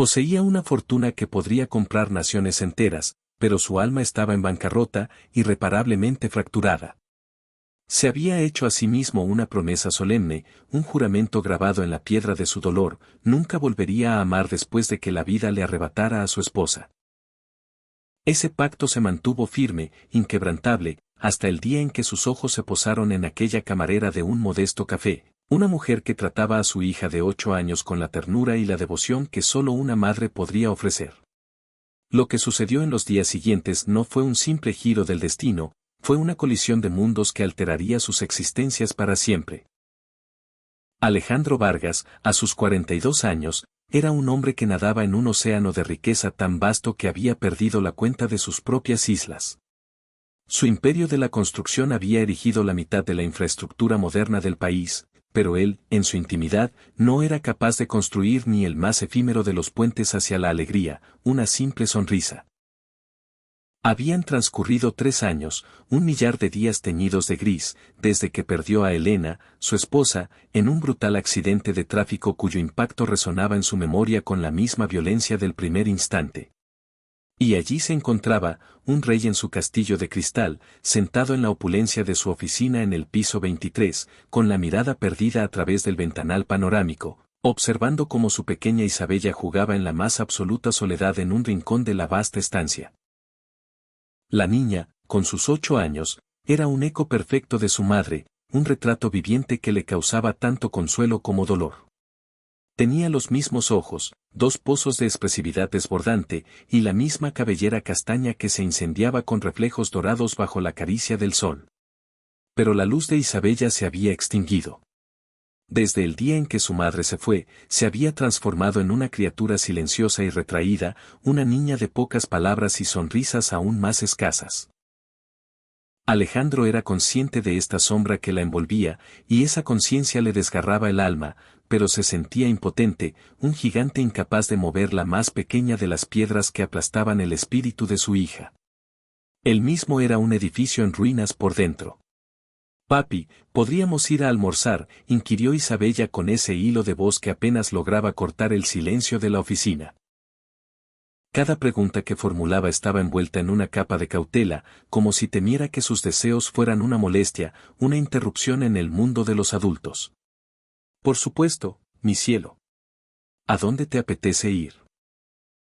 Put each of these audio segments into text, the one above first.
Poseía una fortuna que podría comprar naciones enteras, pero su alma estaba en bancarrota, irreparablemente fracturada. Se había hecho a sí mismo una promesa solemne, un juramento grabado en la piedra de su dolor: nunca volvería a amar después de que la vida le arrebatara a su esposa. Ese pacto se mantuvo firme, inquebrantable, hasta el día en que sus ojos se posaron en aquella camarera de un modesto café, una mujer que trataba a su hija de 8 años con la ternura y la devoción que solo una madre podría ofrecer. Lo que sucedió en los días siguientes no fue un simple giro del destino, fue una colisión de mundos que alteraría sus existencias para siempre. Alejandro Vargas, a sus 42 años, era un hombre que nadaba en un océano de riqueza tan vasto que había perdido la cuenta de sus propias islas. Su imperio de la construcción había erigido la mitad de la infraestructura moderna del país, pero él, en su intimidad, no era capaz de construir ni el más efímero de los puentes hacia la alegría, una simple sonrisa. Habían transcurrido 3 años, 1.000.000 de días teñidos de gris, desde que perdió a Elena, su esposa, en un brutal accidente de tráfico cuyo impacto resonaba en su memoria con la misma violencia del primer instante. Y allí se encontraba, un rey en su castillo de cristal, sentado en la opulencia de su oficina en el piso 23, con la mirada perdida a través del ventanal panorámico, observando cómo su pequeña Isabella jugaba en la más absoluta soledad en un rincón de la vasta estancia. La niña, con sus 8 años, era un eco perfecto de su madre, un retrato viviente que le causaba tanto consuelo como dolor. Tenía los mismos ojos, 2 pozos de expresividad desbordante, y la misma cabellera castaña que se incendiaba con reflejos dorados bajo la caricia del sol. Pero la luz de Isabella se había extinguido. Desde el día en que su madre se fue, se había transformado en una criatura silenciosa y retraída, una niña de pocas palabras y sonrisas aún más escasas. Alejandro era consciente de esta sombra que la envolvía, y esa conciencia le desgarraba el alma, pero se sentía impotente, un gigante incapaz de mover la más pequeña de las piedras que aplastaban el espíritu de su hija. Él mismo era un edificio en ruinas por dentro. «Papi, ¿podríamos ir a almorzar?», inquirió Isabella con ese hilo de voz que apenas lograba cortar el silencio de la oficina. Cada pregunta que formulaba estaba envuelta en una capa de cautela, como si temiera que sus deseos fueran una molestia, una interrupción en el mundo de los adultos. «Por supuesto, mi cielo. ¿A dónde te apetece ir?».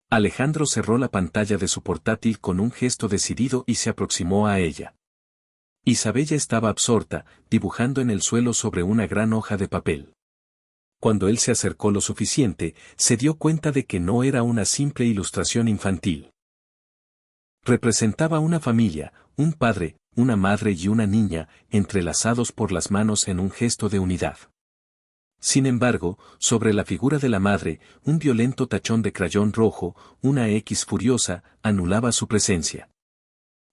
Alejandro cerró la pantalla de su portátil con un gesto decidido y se aproximó a ella. Isabella estaba absorta, dibujando en el suelo sobre una gran hoja de papel. Cuando él se acercó lo suficiente, se dio cuenta de que no era una simple ilustración infantil. Representaba una familia, un padre, una madre y una niña, entrelazados por las manos en un gesto de unidad. Sin embargo, sobre la figura de la madre, un violento tachón de crayón rojo, una X furiosa, anulaba su presencia.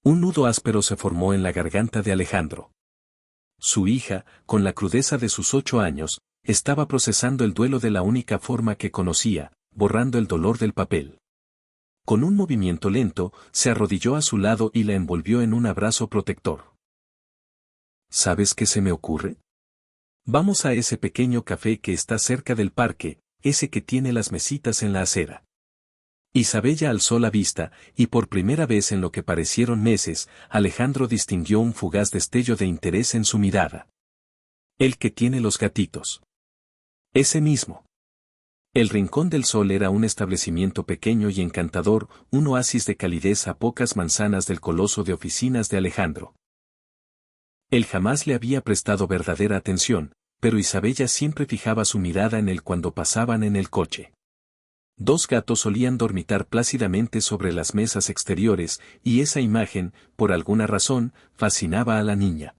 Un nudo áspero se formó en la garganta de Alejandro. Su hija, con la crudeza de sus 8 años, estaba procesando el duelo de la única forma que conocía, borrando el dolor del papel. Con un movimiento lento, se arrodilló a su lado y la envolvió en un abrazo protector. ¿Sabes qué se me ocurre? Vamos a ese pequeño café que está cerca del parque, ese que tiene las mesitas en la acera. Isabella alzó la vista, y por primera vez en lo que parecieron meses, Alejandro distinguió un fugaz destello de interés en su mirada. «El que tiene los gatitos». «Ese mismo». El Rincón del Sol era un establecimiento pequeño y encantador, un oasis de calidez a pocas manzanas del coloso de oficinas de Alejandro. Él jamás le había prestado verdadera atención, pero Isabella siempre fijaba su mirada en él cuando pasaban en el coche. 2 gatos solían dormitar plácidamente sobre las mesas exteriores, y esa imagen, por alguna razón, fascinaba a la niña.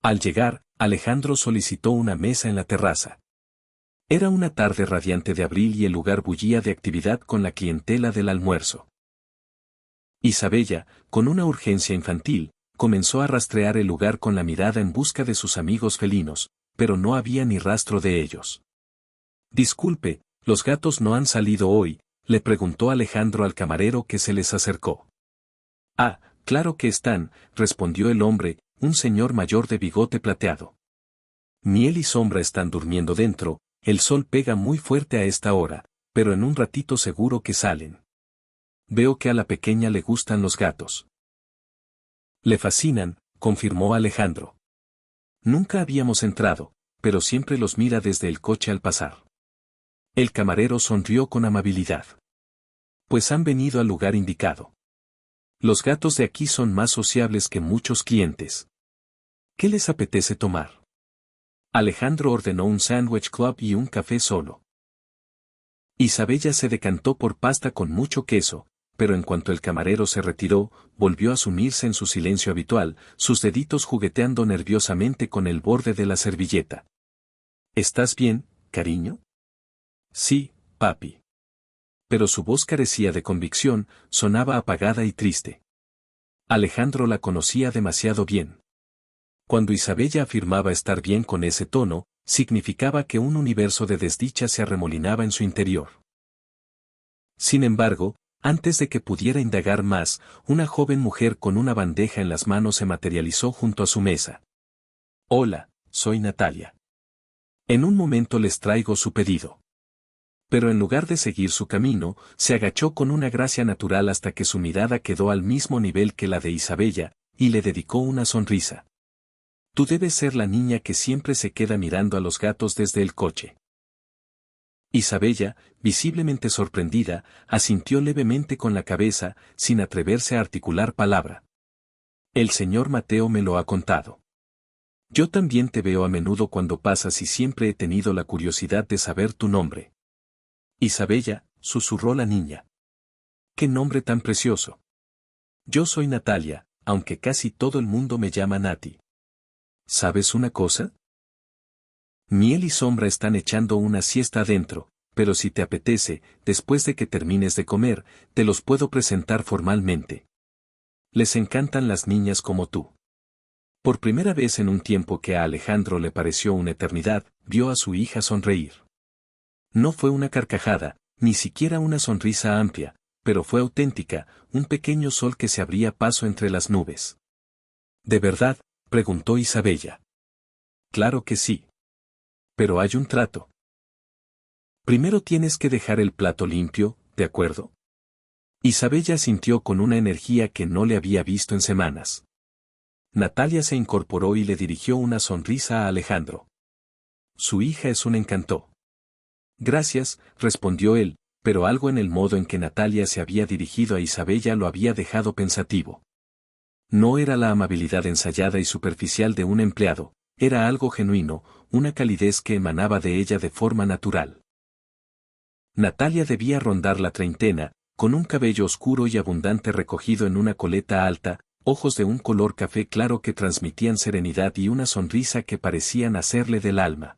Al llegar, Alejandro solicitó una mesa en la terraza. Era una tarde radiante de abril y el lugar bullía de actividad con la clientela del almuerzo. Isabella, con una urgencia infantil, comenzó a rastrear el lugar con la mirada en busca de sus amigos felinos, pero no había ni rastro de ellos. «Disculpe, ¿los gatos no han salido hoy?», le preguntó Alejandro al camarero que se les acercó. «Ah, claro que están», respondió el hombre, un señor mayor de bigote plateado. «Miel y Sombra están durmiendo dentro, el sol pega muy fuerte a esta hora, pero en un ratito seguro que salen. Veo que a la pequeña le gustan los gatos. Le fascinan, confirmó Alejandro. Nunca habíamos entrado, pero siempre los mira desde el coche al pasar. El camarero sonrió con amabilidad. Pues han venido al lugar indicado. Los gatos de aquí son más sociables que muchos clientes. ¿Qué les apetece tomar? Alejandro ordenó un sándwich club y un café solo. Isabella se decantó por pasta con mucho queso, pero en cuanto el camarero se retiró, volvió a sumirse en su silencio habitual, sus deditos jugueteando nerviosamente con el borde de la servilleta. ¿Estás bien, cariño? Sí, papi. Pero su voz carecía de convicción, sonaba apagada y triste. Alejandro la conocía demasiado bien. Cuando Isabella afirmaba estar bien con ese tono, significaba que un universo de desdicha se arremolinaba en su interior. Sin embargo, antes de que pudiera indagar más, una joven mujer con una bandeja en las manos se materializó junto a su mesa. Hola, soy Natalia. En un momento les traigo su pedido. Pero en lugar de seguir su camino, se agachó con una gracia natural hasta que su mirada quedó al mismo nivel que la de Isabella, y le dedicó una sonrisa. Tú debes ser la niña que siempre se queda mirando a los gatos desde el coche. Isabella, visiblemente sorprendida, asintió levemente con la cabeza, sin atreverse a articular palabra. El señor Mateo me lo ha contado. Yo también te veo a menudo cuando pasas y siempre he tenido la curiosidad de saber tu nombre. Isabella, susurró la niña. ¡Qué nombre tan precioso! Yo soy Natalia, aunque casi todo el mundo me llama Nati. ¿Sabes una cosa? Miel y Sombra están echando una siesta adentro, pero si te apetece, después de que termines de comer, te los puedo presentar formalmente. Les encantan las niñas como tú. Por primera vez en un tiempo que a Alejandro le pareció una eternidad, vio a su hija sonreír. No fue una carcajada, ni siquiera una sonrisa amplia, pero fue auténtica, un pequeño sol que se abría paso entre las nubes. ¿De verdad?, preguntó Isabella. Claro que sí. Pero hay un trato. Primero tienes que dejar el plato limpio, ¿de acuerdo? Isabella sintió con una energía que no le había visto en semanas. Natalia se incorporó y le dirigió una sonrisa a Alejandro. Su hija es un encanto. Gracias, respondió él, pero algo en el modo en que Natalia se había dirigido a Isabella lo había dejado pensativo. No era la amabilidad ensayada y superficial de un empleado, era algo genuino, una calidez que emanaba de ella de forma natural. Natalia debía rondar la treintena, con un cabello oscuro y abundante recogido en una coleta alta, ojos de un color café claro que transmitían serenidad y una sonrisa que parecía nacerle del alma.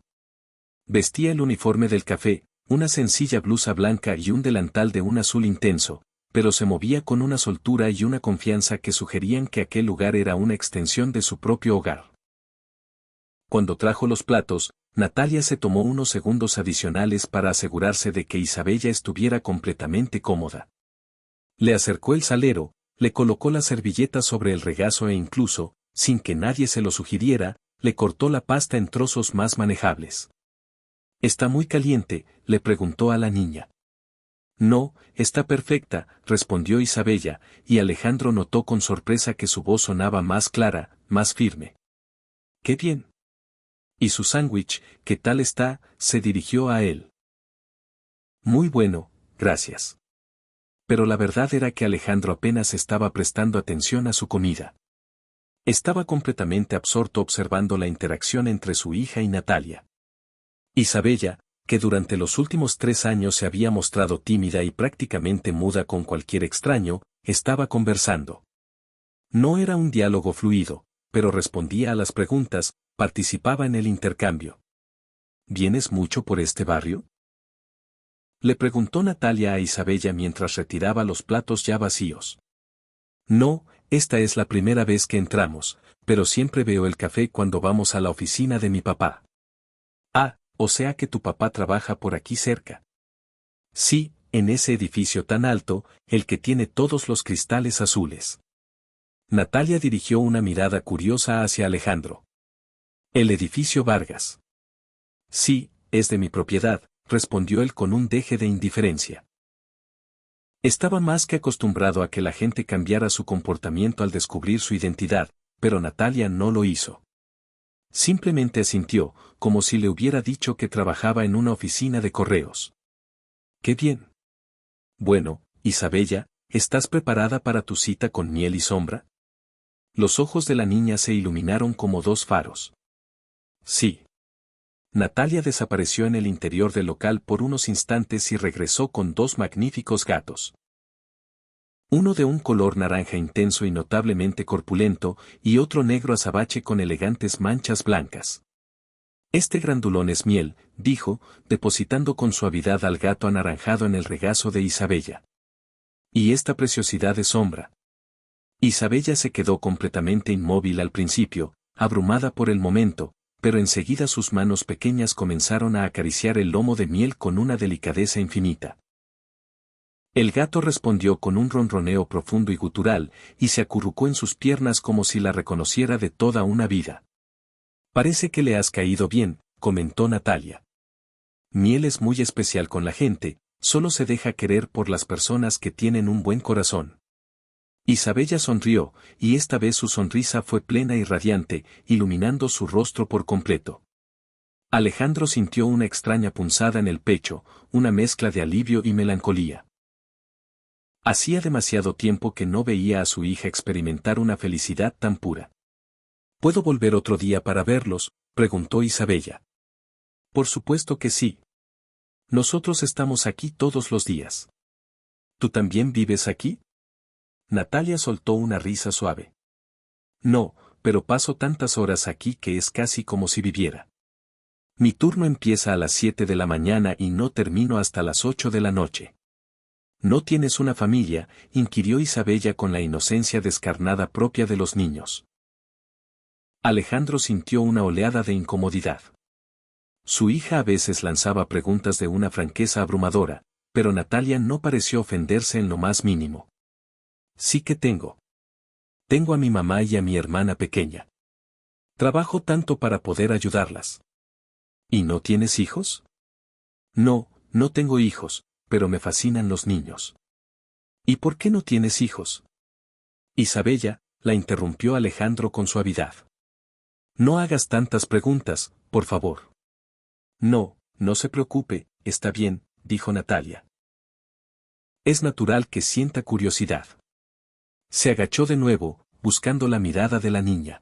Vestía el uniforme del café, una sencilla blusa blanca y un delantal de un azul intenso, pero se movía con una soltura y una confianza que sugerían que aquel lugar era una extensión de su propio hogar. Cuando trajo los platos, Natalia se tomó unos segundos adicionales para asegurarse de que Isabella estuviera completamente cómoda. Le acercó el salero, le colocó la servilleta sobre el regazo e incluso, sin que nadie se lo sugiriera, le cortó la pasta en trozos más manejables. ¿Está muy caliente?, le preguntó a la niña. No, está perfecta, respondió Isabella, y Alejandro notó con sorpresa que su voz sonaba más clara, más firme. ¡Qué bien! ¿Y su sándwich, qué tal está?, se dirigió a él. Muy bueno, gracias. Pero la verdad era que Alejandro apenas estaba prestando atención a su comida. Estaba completamente absorto observando la interacción entre su hija y Natalia. Isabella, que durante los últimos 3 años se había mostrado tímida y prácticamente muda con cualquier extraño, estaba conversando. No era un diálogo fluido, pero respondía a las preguntas, participaba en el intercambio. ¿Vienes mucho por este barrio?, le preguntó Natalia a Isabella mientras retiraba los platos ya vacíos. No, esta es la primera vez que entramos, pero siempre veo el café cuando vamos a la oficina de mi papá. Ah, o sea que tu papá trabaja por aquí cerca. Sí, en ese edificio tan alto, el que tiene todos los cristales azules. Natalia dirigió una mirada curiosa hacia Alejandro. El edificio Vargas. Sí, es de mi propiedad, respondió él con un deje de indiferencia. Estaba más que acostumbrado a que la gente cambiara su comportamiento al descubrir su identidad, pero Natalia no lo hizo. Simplemente asintió, como si le hubiera dicho que trabajaba en una oficina de correos. ¡Qué bien! Bueno, Isabella, ¿estás preparada para tu cita con miel y sombra? Los ojos de la niña se iluminaron como dos faros. Sí. Natalia desapareció en el interior del local por unos instantes y regresó con dos magníficos gatos. Uno de un color naranja intenso y notablemente corpulento, y otro negro azabache con elegantes manchas blancas. Este grandulón es miel, dijo, depositando con suavidad al gato anaranjado en el regazo de Isabella. Y esta preciosidad es sombra. Isabella se quedó completamente inmóvil al principio, abrumada por el momento, pero enseguida sus manos pequeñas comenzaron a acariciar el lomo de miel con una delicadeza infinita. El gato respondió con un ronroneo profundo y gutural, y se acurrucó en sus piernas como si la reconociera de toda una vida. Parece que le has caído bien, comentó Natalia. Miel es muy especial con la gente, solo se deja querer por las personas que tienen un buen corazón. Isabella sonrió, y esta vez su sonrisa fue plena y radiante, iluminando su rostro por completo. Alejandro sintió una extraña punzada en el pecho, una mezcla de alivio y melancolía. Hacía demasiado tiempo que no veía a su hija experimentar una felicidad tan pura. ¿Puedo volver otro día para verlos?, preguntó Isabella. Por supuesto que sí. Nosotros estamos aquí todos los días. ¿Tú también vives aquí? Natalia soltó una risa suave. No, pero paso tantas horas aquí que es casi como si viviera. Mi turno empieza a las 7 de la mañana y no termino hasta las 8 de la noche. ¿No tienes una familia?, inquirió Isabella con la inocencia descarnada propia de los niños. Alejandro sintió una oleada de incomodidad. Su hija a veces lanzaba preguntas de una franqueza abrumadora, pero Natalia no pareció ofenderse en lo más mínimo. Sí que tengo. Tengo a mi mamá y a mi hermana pequeña. Trabajo tanto para poder ayudarlas. ¿Y no tienes hijos? No, no tengo hijos, pero me fascinan los niños. ¿Y por qué no tienes hijos? Isabella, la interrumpió Alejandro con suavidad. No hagas tantas preguntas, por favor. No, no se preocupe, está bien, dijo Natalia. Es natural que sienta curiosidad. Se agachó de nuevo, buscando la mirada de la niña.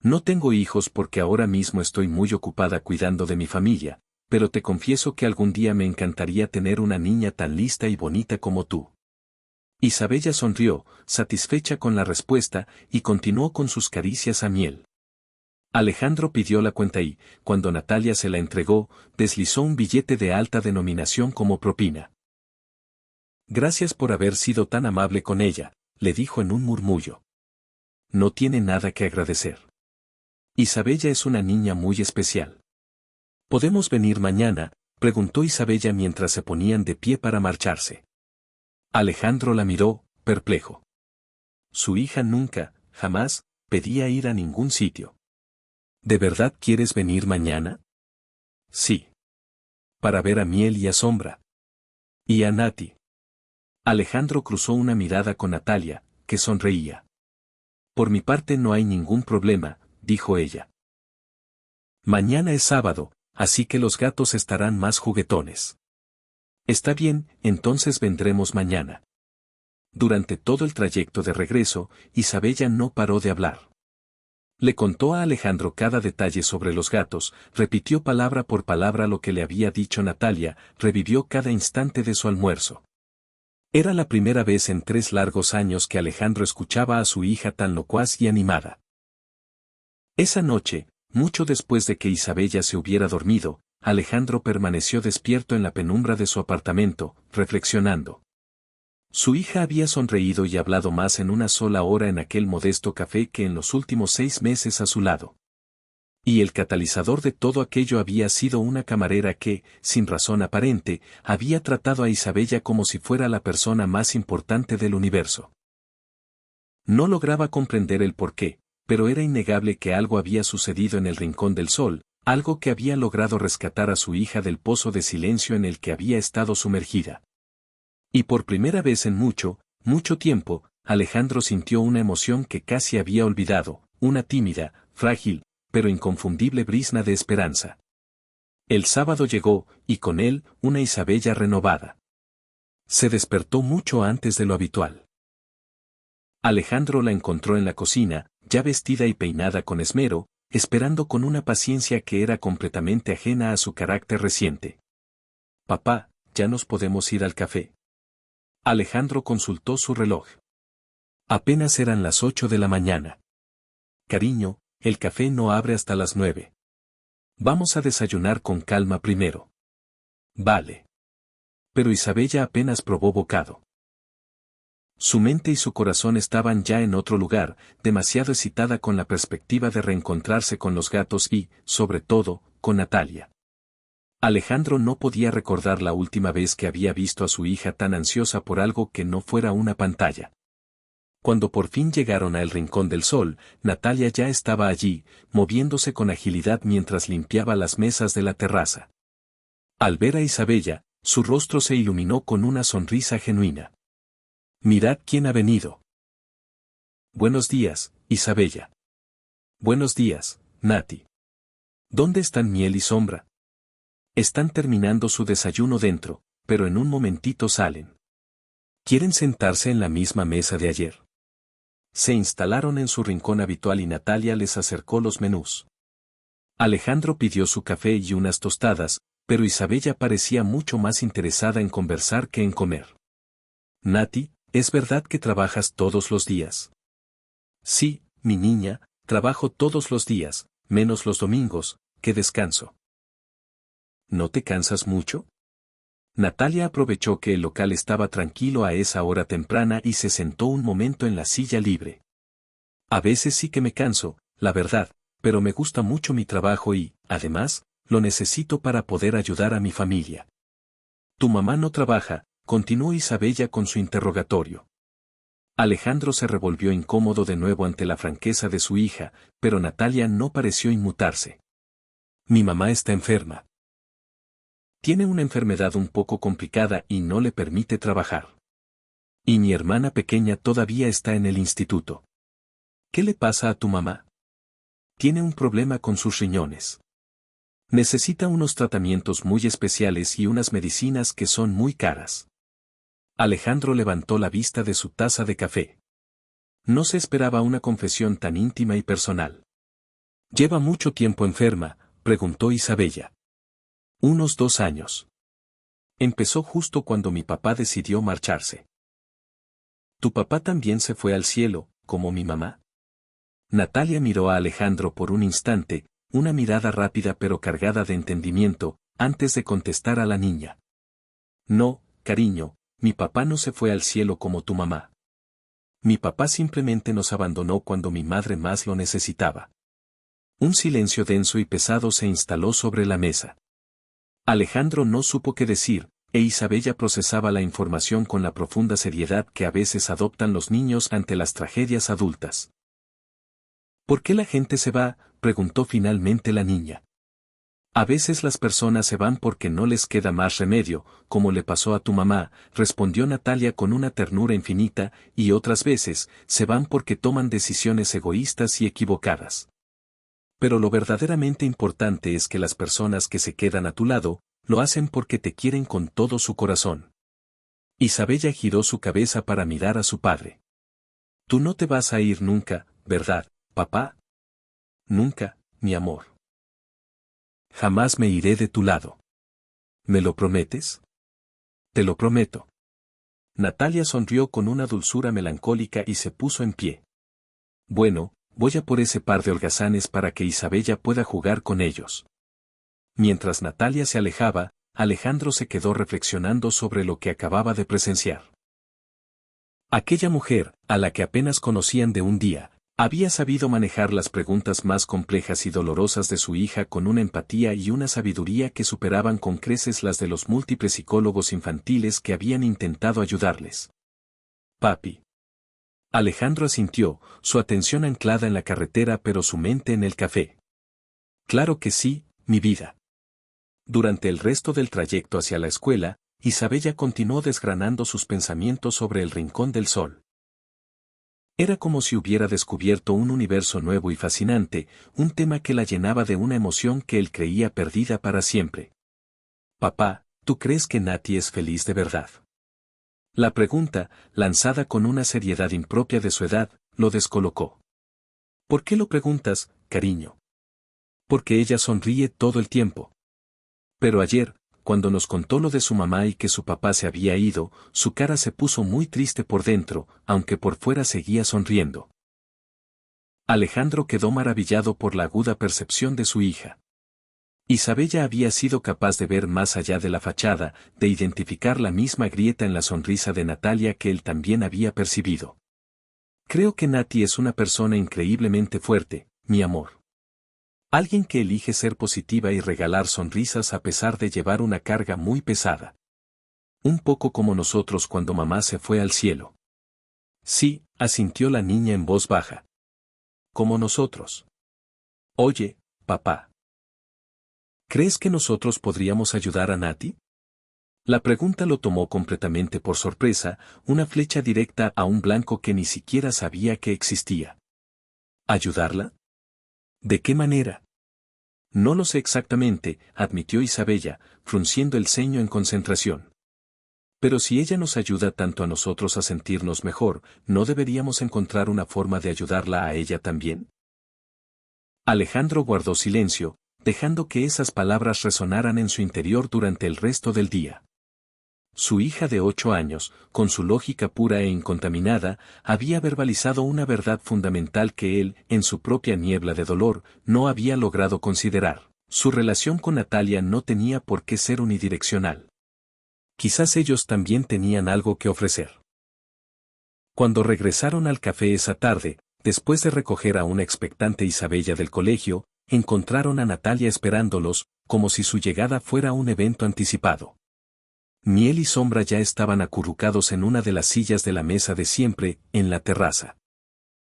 No tengo hijos porque ahora mismo estoy muy ocupada cuidando de mi familia, pero te confieso que algún día me encantaría tener una niña tan lista y bonita como tú. Isabella sonrió, satisfecha con la respuesta, y continuó con sus caricias a miel. Alejandro pidió la cuenta y, cuando Natalia se la entregó, deslizó un billete de alta denominación como propina. Gracias por haber sido tan amable con ella, le dijo en un murmullo. No tiene nada que agradecer. Isabella es una niña muy especial. ¿Podemos venir mañana?, preguntó Isabella mientras se ponían de pie para marcharse. Alejandro la miró, perplejo. Su hija nunca, jamás, pedía ir a ningún sitio. ¿De verdad quieres venir mañana? Sí. Para ver a Miel y a Sombra. Y a Nati. Alejandro cruzó una mirada con Natalia, que sonreía. Por mi parte no hay ningún problema, dijo ella. Mañana es sábado, así que los gatos estarán más juguetones. Está bien, entonces vendremos mañana. Durante todo el trayecto de regreso, Isabella no paró de hablar. Le contó a Alejandro cada detalle sobre los gatos, repitió palabra por palabra lo que le había dicho Natalia, revivió cada instante de su almuerzo. Era la primera vez en 3 largos años que Alejandro escuchaba a su hija tan locuaz y animada. Esa noche, mucho después de que Isabella se hubiera dormido, Alejandro permaneció despierto en la penumbra de su apartamento, reflexionando. Su hija había sonreído y hablado más en una sola hora en aquel modesto café que en los últimos 6 meses a su lado. Y el catalizador de todo aquello había sido una camarera que, sin razón aparente, había tratado a Isabella como si fuera la persona más importante del universo. No lograba comprender el porqué, pero era innegable que algo había sucedido en el Rincón del Sol, Algo que había logrado rescatar a su hija del pozo de silencio en el que había estado sumergida. Y por primera vez en mucho, mucho tiempo, Alejandro sintió una emoción que casi había olvidado, una tímida, frágil, pero inconfundible brizna de esperanza. El sábado llegó, y con él, una Isabella renovada. Se despertó mucho antes de lo habitual. Alejandro la encontró en la cocina, ya vestida y peinada con esmero, esperando con una paciencia que era completamente ajena a su carácter reciente. «Papá, ¿ya nos podemos ir al café?». Alejandro consultó su reloj. Apenas eran las 8 de la mañana. «Cariño, el café no abre hasta las 9. Vamos a desayunar con calma primero». «Vale». Pero Isabella apenas probó bocado. Su mente y su corazón estaban ya en otro lugar, demasiado excitada con la perspectiva de reencontrarse con los gatos y, sobre todo, con Natalia. Alejandro no podía recordar la última vez que había visto a su hija tan ansiosa por algo que no fuera una pantalla. Cuando por fin llegaron a El Rincón del Sol, Natalia ya estaba allí, moviéndose con agilidad mientras limpiaba las mesas de la terraza. Al ver a Isabella, su rostro se iluminó con una sonrisa genuina. «Mirad quién ha venido». «Buenos días, Isabella». «Buenos días, Nati». «¿Dónde están Miel y Sombra?». «Están terminando su desayuno dentro, pero en un momentito salen». «¿Quieren sentarse en la misma mesa de ayer?». Se instalaron en su rincón habitual y Natalia les acercó los menús. Alejandro pidió su café y unas tostadas, pero Isabella parecía mucho más interesada en conversar que en comer. «Nati, ¿es verdad que trabajas todos los días?». «Sí, mi niña, trabajo todos los días, menos los domingos, que descanso». «¿No te cansas mucho?». Natalia aprovechó que el local estaba tranquilo a esa hora temprana y se sentó un momento en la silla libre. «A veces sí que me canso, la verdad, pero me gusta mucho mi trabajo y, además, lo necesito para poder ayudar a mi familia». «¿Tu mamá no trabaja?», continuó Isabella con su interrogatorio. Alejandro se revolvió incómodo de nuevo ante la franqueza de su hija, pero Natalia no pareció inmutarse. «Mi mamá está enferma. Tiene una enfermedad un poco complicada y no le permite trabajar. Y mi hermana pequeña todavía está en el instituto». «¿Qué le pasa a tu mamá?». «Tiene un problema con sus riñones. Necesita unos tratamientos muy especiales y unas medicinas que son muy caras». Alejandro levantó la vista de su taza de café. No se esperaba una confesión tan íntima y personal. «¿Lleva mucho tiempo enferma?», preguntó Isabella. «Unos 2 años. Empezó justo cuando mi papá decidió marcharse». «¿Tu papá también se fue al cielo, como mi mamá?». Natalia miró a Alejandro por un instante, una mirada rápida pero cargada de entendimiento, antes de contestar a la niña. «No, cariño, mi papá no se fue al cielo como tu mamá. Mi papá simplemente nos abandonó cuando mi madre más lo necesitaba». Un silencio denso y pesado se instaló sobre la mesa. Alejandro no supo qué decir, e Isabella procesaba la información con la profunda seriedad que a veces adoptan los niños ante las tragedias adultas. «¿Por qué la gente se va?», preguntó finalmente la niña. «A veces las personas se van porque no les queda más remedio, como le pasó a tu mamá», respondió Natalia con una ternura infinita, «y otras veces, se van porque toman decisiones egoístas y equivocadas. Pero lo verdaderamente importante es que las personas que se quedan a tu lado, lo hacen porque te quieren con todo su corazón». Isabella giró su cabeza para mirar a su padre. «Tú no te vas a ir nunca, ¿verdad, papá?». «Nunca, mi amor. Jamás me iré de tu lado. ¿Me lo prometes?». «Te lo prometo». Natalia sonrió con una dulzura melancólica y se puso en pie. «Bueno, voy a por ese par de holgazanes para que Isabella pueda jugar con ellos». Mientras Natalia se alejaba, Alejandro se quedó reflexionando sobre lo que acababa de presenciar. Aquella mujer, a la que apenas conocían de un día, había sabido manejar las preguntas más complejas y dolorosas de su hija con una empatía y una sabiduría que superaban con creces las de los múltiples psicólogos infantiles que habían intentado ayudarles. «Papi». Alejandro asintió, su atención anclada en la carretera pero su mente en el café. «Claro que sí, mi vida. Durante el resto del trayecto hacia la escuela, Isabella continuó desgranando sus pensamientos sobre el Rincón del Sol. Era como si hubiera descubierto un universo nuevo y fascinante, un tema que la llenaba de una emoción que él creía perdida para siempre. Papá, ¿tú crees que Nati es feliz de verdad? La pregunta, lanzada con una seriedad impropia de su edad, lo descolocó. ¿Por qué lo preguntas, cariño? Porque ella sonríe todo el tiempo. Pero ayer, cuando nos contó lo de su mamá y que su papá se había ido, su cara se puso muy triste por dentro, aunque por fuera seguía sonriendo. Alejandro quedó maravillado por la aguda percepción de su hija. Isabella había sido capaz de ver más allá de la fachada, de identificar la misma grieta en la sonrisa de Natalia que él también había percibido. Creo que Nati es una persona increíblemente fuerte, mi amor. Alguien que elige ser positiva y regalar sonrisas a pesar de llevar una carga muy pesada. Un poco como nosotros cuando mamá se fue al cielo. Sí, asintió la niña en voz baja. Como nosotros. Oye, papá. ¿Crees que nosotros podríamos ayudar a Nati? La pregunta lo tomó completamente por sorpresa, una flecha directa a un blanco que ni siquiera sabía que existía. ¿Ayudarla? ¿De qué manera? No lo sé exactamente, admitió Isabella, frunciendo el ceño en concentración. Pero si ella nos ayuda tanto a nosotros a sentirnos mejor, ¿no deberíamos encontrar una forma de ayudarla a ella también? Alejandro guardó silencio, dejando que esas palabras resonaran en su interior durante el resto del día. Su hija de 8 años, con su lógica pura e incontaminada, había verbalizado una verdad fundamental que él, en su propia niebla de dolor, no había logrado considerar. Su relación con Natalia no tenía por qué ser unidireccional. Quizás ellos también tenían algo que ofrecer. Cuando regresaron al café esa tarde, después de recoger a una expectante Isabella del colegio, encontraron a Natalia esperándolos, como si su llegada fuera un evento anticipado. Miel y Sombra ya estaban acurrucados en una de las sillas de la mesa de siempre, en la terraza.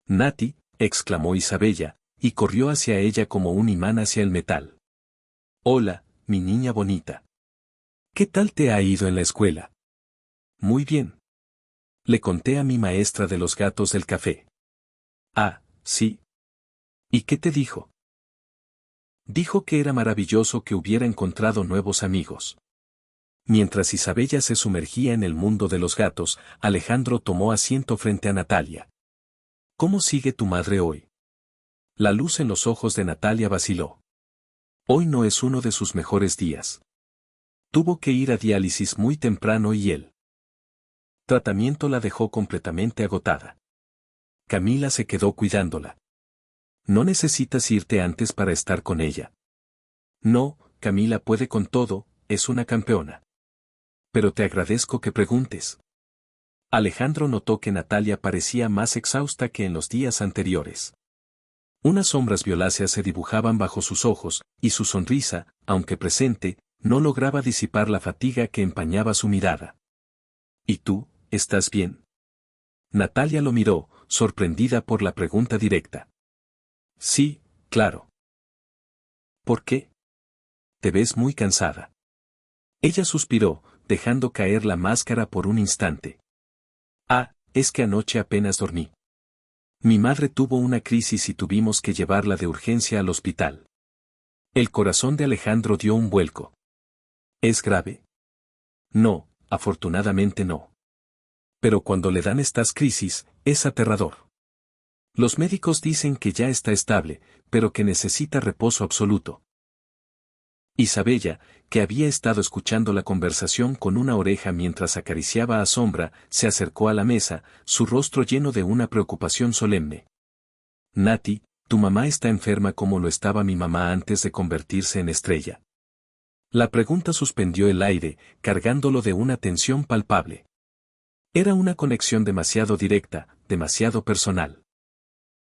Nati, exclamó Isabella, y corrió hacia ella como un imán hacia el metal. Hola, mi niña bonita. ¿Qué tal te ha ido en la escuela? Muy bien. Le conté a mi maestra de los gatos del café. Ah, sí. ¿Y qué te dijo? Dijo que era maravilloso que hubiera encontrado nuevos amigos. Mientras Isabella se sumergía en el mundo de los gatos, Alejandro tomó asiento frente a Natalia. ¿Cómo sigue tu madre hoy? La luz en los ojos de Natalia vaciló. Hoy no es uno de sus mejores días. Tuvo que ir a diálisis muy temprano y el tratamiento la dejó completamente agotada. Camila se quedó cuidándola. ¿No necesitas irte antes para estar con ella? No, Camila puede con todo, es una campeona. Pero te agradezco que preguntes. Alejandro notó que Natalia parecía más exhausta que en los días anteriores. Unas sombras violáceas se dibujaban bajo sus ojos, y su sonrisa, aunque presente, no lograba disipar la fatiga que empañaba su mirada. ¿Y tú, estás bien? Natalia lo miró, sorprendida por la pregunta directa. Sí, claro. ¿Por qué? Te ves muy cansada. Ella suspiró, dejando caer la máscara por un instante. Ah, es que anoche apenas dormí. Mi madre tuvo una crisis y tuvimos que llevarla de urgencia al hospital. El corazón de Alejandro dio un vuelco. ¿Es grave? No, afortunadamente no. Pero cuando le dan estas crisis, es aterrador. Los médicos dicen que ya está estable, pero que necesita reposo absoluto. Isabella, que había estado escuchando la conversación con una oreja mientras acariciaba a Sombra, se acercó a la mesa, su rostro lleno de una preocupación solemne. Nati, tu mamá está enferma como lo estaba mi mamá antes de convertirse en estrella. La pregunta suspendió el aire, cargándolo de una tensión palpable. Era una conexión demasiado directa, demasiado personal.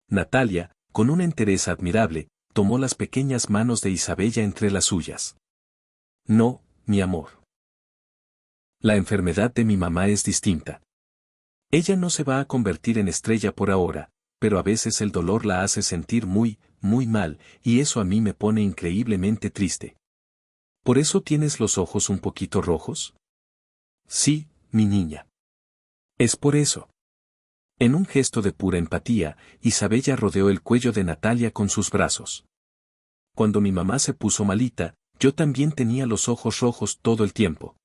Natalia, con una entereza admirable, tomó las pequeñas manos de Isabella entre las suyas. No, mi amor. La enfermedad de mi mamá es distinta. Ella no se va a convertir en estrella por ahora, pero a veces el dolor la hace sentir muy, muy mal, y eso a mí me pone increíblemente triste. ¿Por eso tienes los ojos un poquito rojos? Sí, mi niña. Es por eso. En un gesto de pura empatía, Isabella rodeó el cuello de Natalia con sus brazos. Cuando mi mamá se puso malita, yo también tenía los ojos rojos todo el tiempo.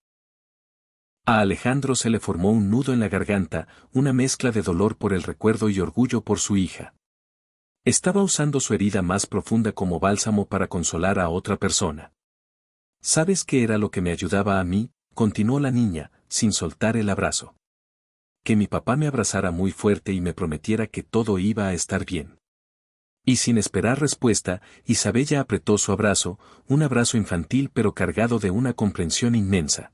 A Alejandro se le formó un nudo en la garganta, una mezcla de dolor por el recuerdo y orgullo por su hija. Estaba usando su herida más profunda como bálsamo para consolar a otra persona. ¿Sabes qué era lo que me ayudaba a mí?, continuó la niña, sin soltar el abrazo. Que mi papá me abrazara muy fuerte y me prometiera que todo iba a estar bien. Y sin esperar respuesta, Isabella apretó su abrazo, un abrazo infantil pero cargado de una comprensión inmensa.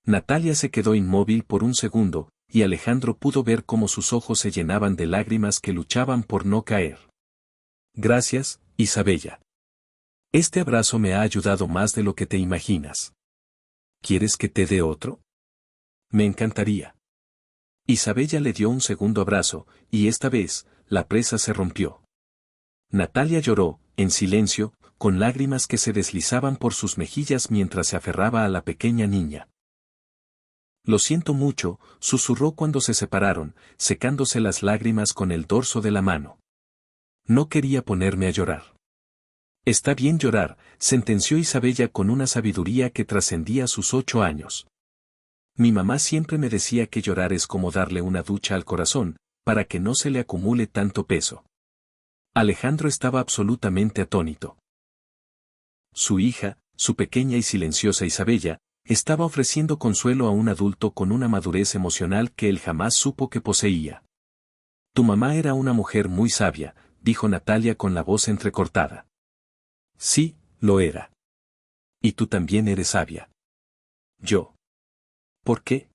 Natalia se quedó inmóvil por un segundo, y Alejandro pudo ver cómo sus ojos se llenaban de lágrimas que luchaban por no caer. Gracias, Isabella. Este abrazo me ha ayudado más de lo que te imaginas. ¿Quieres que te dé otro? Me encantaría. Isabella le dio un segundo abrazo, y esta vez, la presa se rompió. Natalia lloró, en silencio, con lágrimas que se deslizaban por sus mejillas mientras se aferraba a la pequeña niña. Lo siento mucho, susurró cuando se separaron, secándose las lágrimas con el dorso de la mano. No quería ponerme a llorar. Está bien llorar, sentenció Isabella con una sabiduría que trascendía sus 8 años. Mi mamá siempre me decía que llorar es como darle una ducha al corazón, para que no se le acumule tanto peso. Alejandro estaba absolutamente atónito. Su hija, su pequeña y silenciosa Isabella, estaba ofreciendo consuelo a un adulto con una madurez emocional que él jamás supo que poseía. Tu mamá era una mujer muy sabia, dijo Natalia con la voz entrecortada. Sí, lo era. Y tú también eres sabia. Yo. ¿Por qué?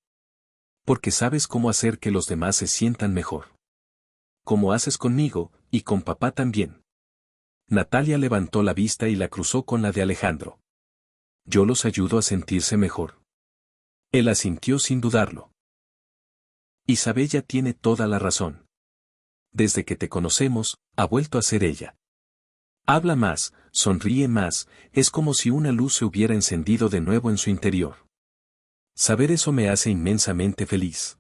Porque sabes cómo hacer que los demás se sientan mejor. Como haces conmigo, y con papá también. Natalia levantó la vista y la cruzó con la de Alejandro. Yo los ayudo a sentirse mejor. Él asintió sin dudarlo. Isabella tiene toda la razón. Desde que te conocemos, ha vuelto a ser ella. Habla más, sonríe más, es como si una luz se hubiera encendido de nuevo en su interior. Saber eso me hace inmensamente feliz.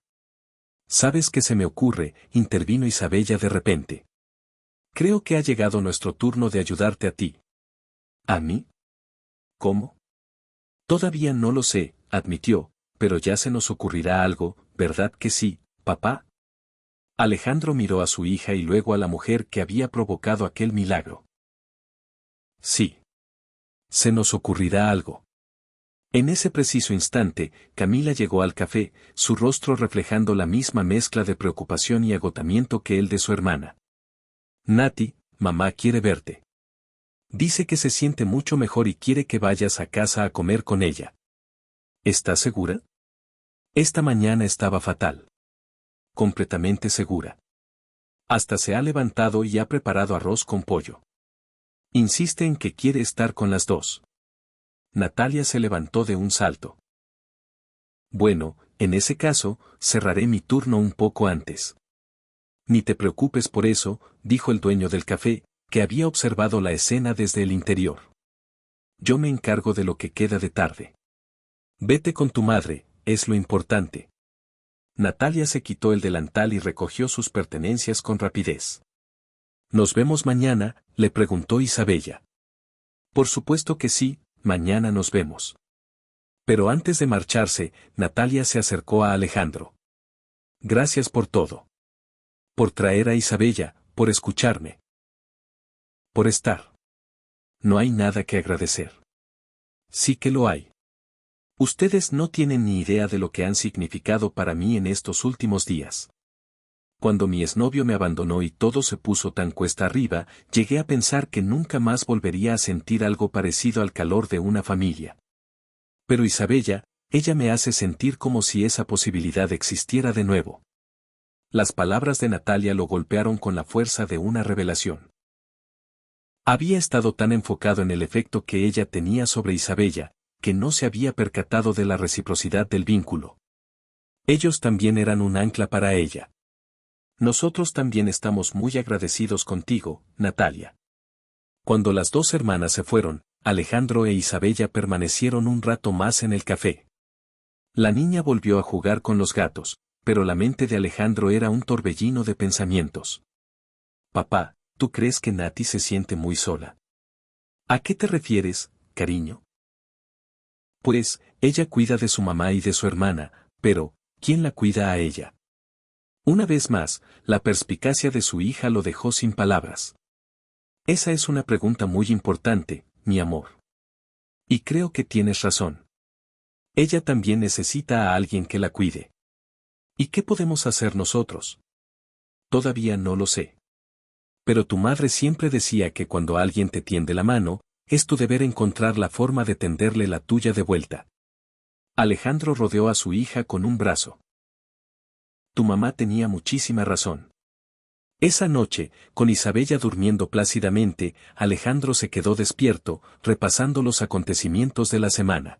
¿Sabes qué se me ocurre?, intervino Isabella de repente. Creo que ha llegado nuestro turno de ayudarte a ti. ¿A mí? ¿Cómo? Todavía no lo sé, admitió, pero ya se nos ocurrirá algo, ¿verdad que sí, papá? Alejandro miró a su hija y luego a la mujer que había provocado aquel milagro. Sí. Se nos ocurrirá algo. En ese preciso instante, Camila llegó al café, su rostro reflejando la misma mezcla de preocupación y agotamiento que el de su hermana. Nati, mamá quiere verte. Dice que se siente mucho mejor y quiere que vayas a casa a comer con ella. ¿Estás segura? Esta mañana estaba fatal. Completamente segura. Hasta se ha levantado y ha preparado arroz con pollo. Insiste en que quiere estar con las dos. Natalia se levantó de un salto. Bueno, en ese caso, cerraré mi turno un poco antes. Ni te preocupes por eso, dijo el dueño del café, que había observado la escena desde el interior. Yo me encargo de lo que queda de tarde. Vete con tu madre, es lo importante. Natalia se quitó el delantal y recogió sus pertenencias con rapidez. ¿Nos vemos mañana?, le preguntó Isabella. Por supuesto que sí, mañana nos vemos. Pero antes de marcharse, Natalia se acercó a Alejandro. Gracias por todo. Por traer a Isabella, por escucharme. Por estar. No hay nada que agradecer. Sí que lo hay. Ustedes no tienen ni idea de lo que han significado para mí en estos últimos días. Cuando mi exnovio me abandonó y todo se puso tan cuesta arriba, llegué a pensar que nunca más volvería a sentir algo parecido al calor de una familia. Pero Isabella, ella me hace sentir como si esa posibilidad existiera de nuevo. Las palabras de Natalia lo golpearon con la fuerza de una revelación. Había estado tan enfocado en el efecto que ella tenía sobre Isabella, que no se había percatado de la reciprocidad del vínculo. Ellos también eran un ancla para ella. Nosotros también estamos muy agradecidos contigo, Natalia. Cuando las dos hermanas se fueron, Alejandro e Isabella permanecieron un rato más en el café. La niña volvió a jugar con los gatos, pero la mente de Alejandro era un torbellino de pensamientos. Papá, ¿tú crees que Nati se siente muy sola? ¿A qué te refieres, cariño? Pues, ella cuida de su mamá y de su hermana, pero, ¿quién la cuida a ella? Una vez más, la perspicacia de su hija lo dejó sin palabras. Esa es una pregunta muy importante, mi amor. Y creo que tienes razón. Ella también necesita a alguien que la cuide. ¿Y qué podemos hacer nosotros? Todavía no lo sé. Pero tu madre siempre decía que cuando alguien te tiende la mano, es tu deber encontrar la forma de tenderle la tuya de vuelta. Alejandro rodeó a su hija con un brazo. Tu mamá tenía muchísima razón. Esa noche, con Isabella durmiendo plácidamente, Alejandro se quedó despierto, repasando los acontecimientos de la semana.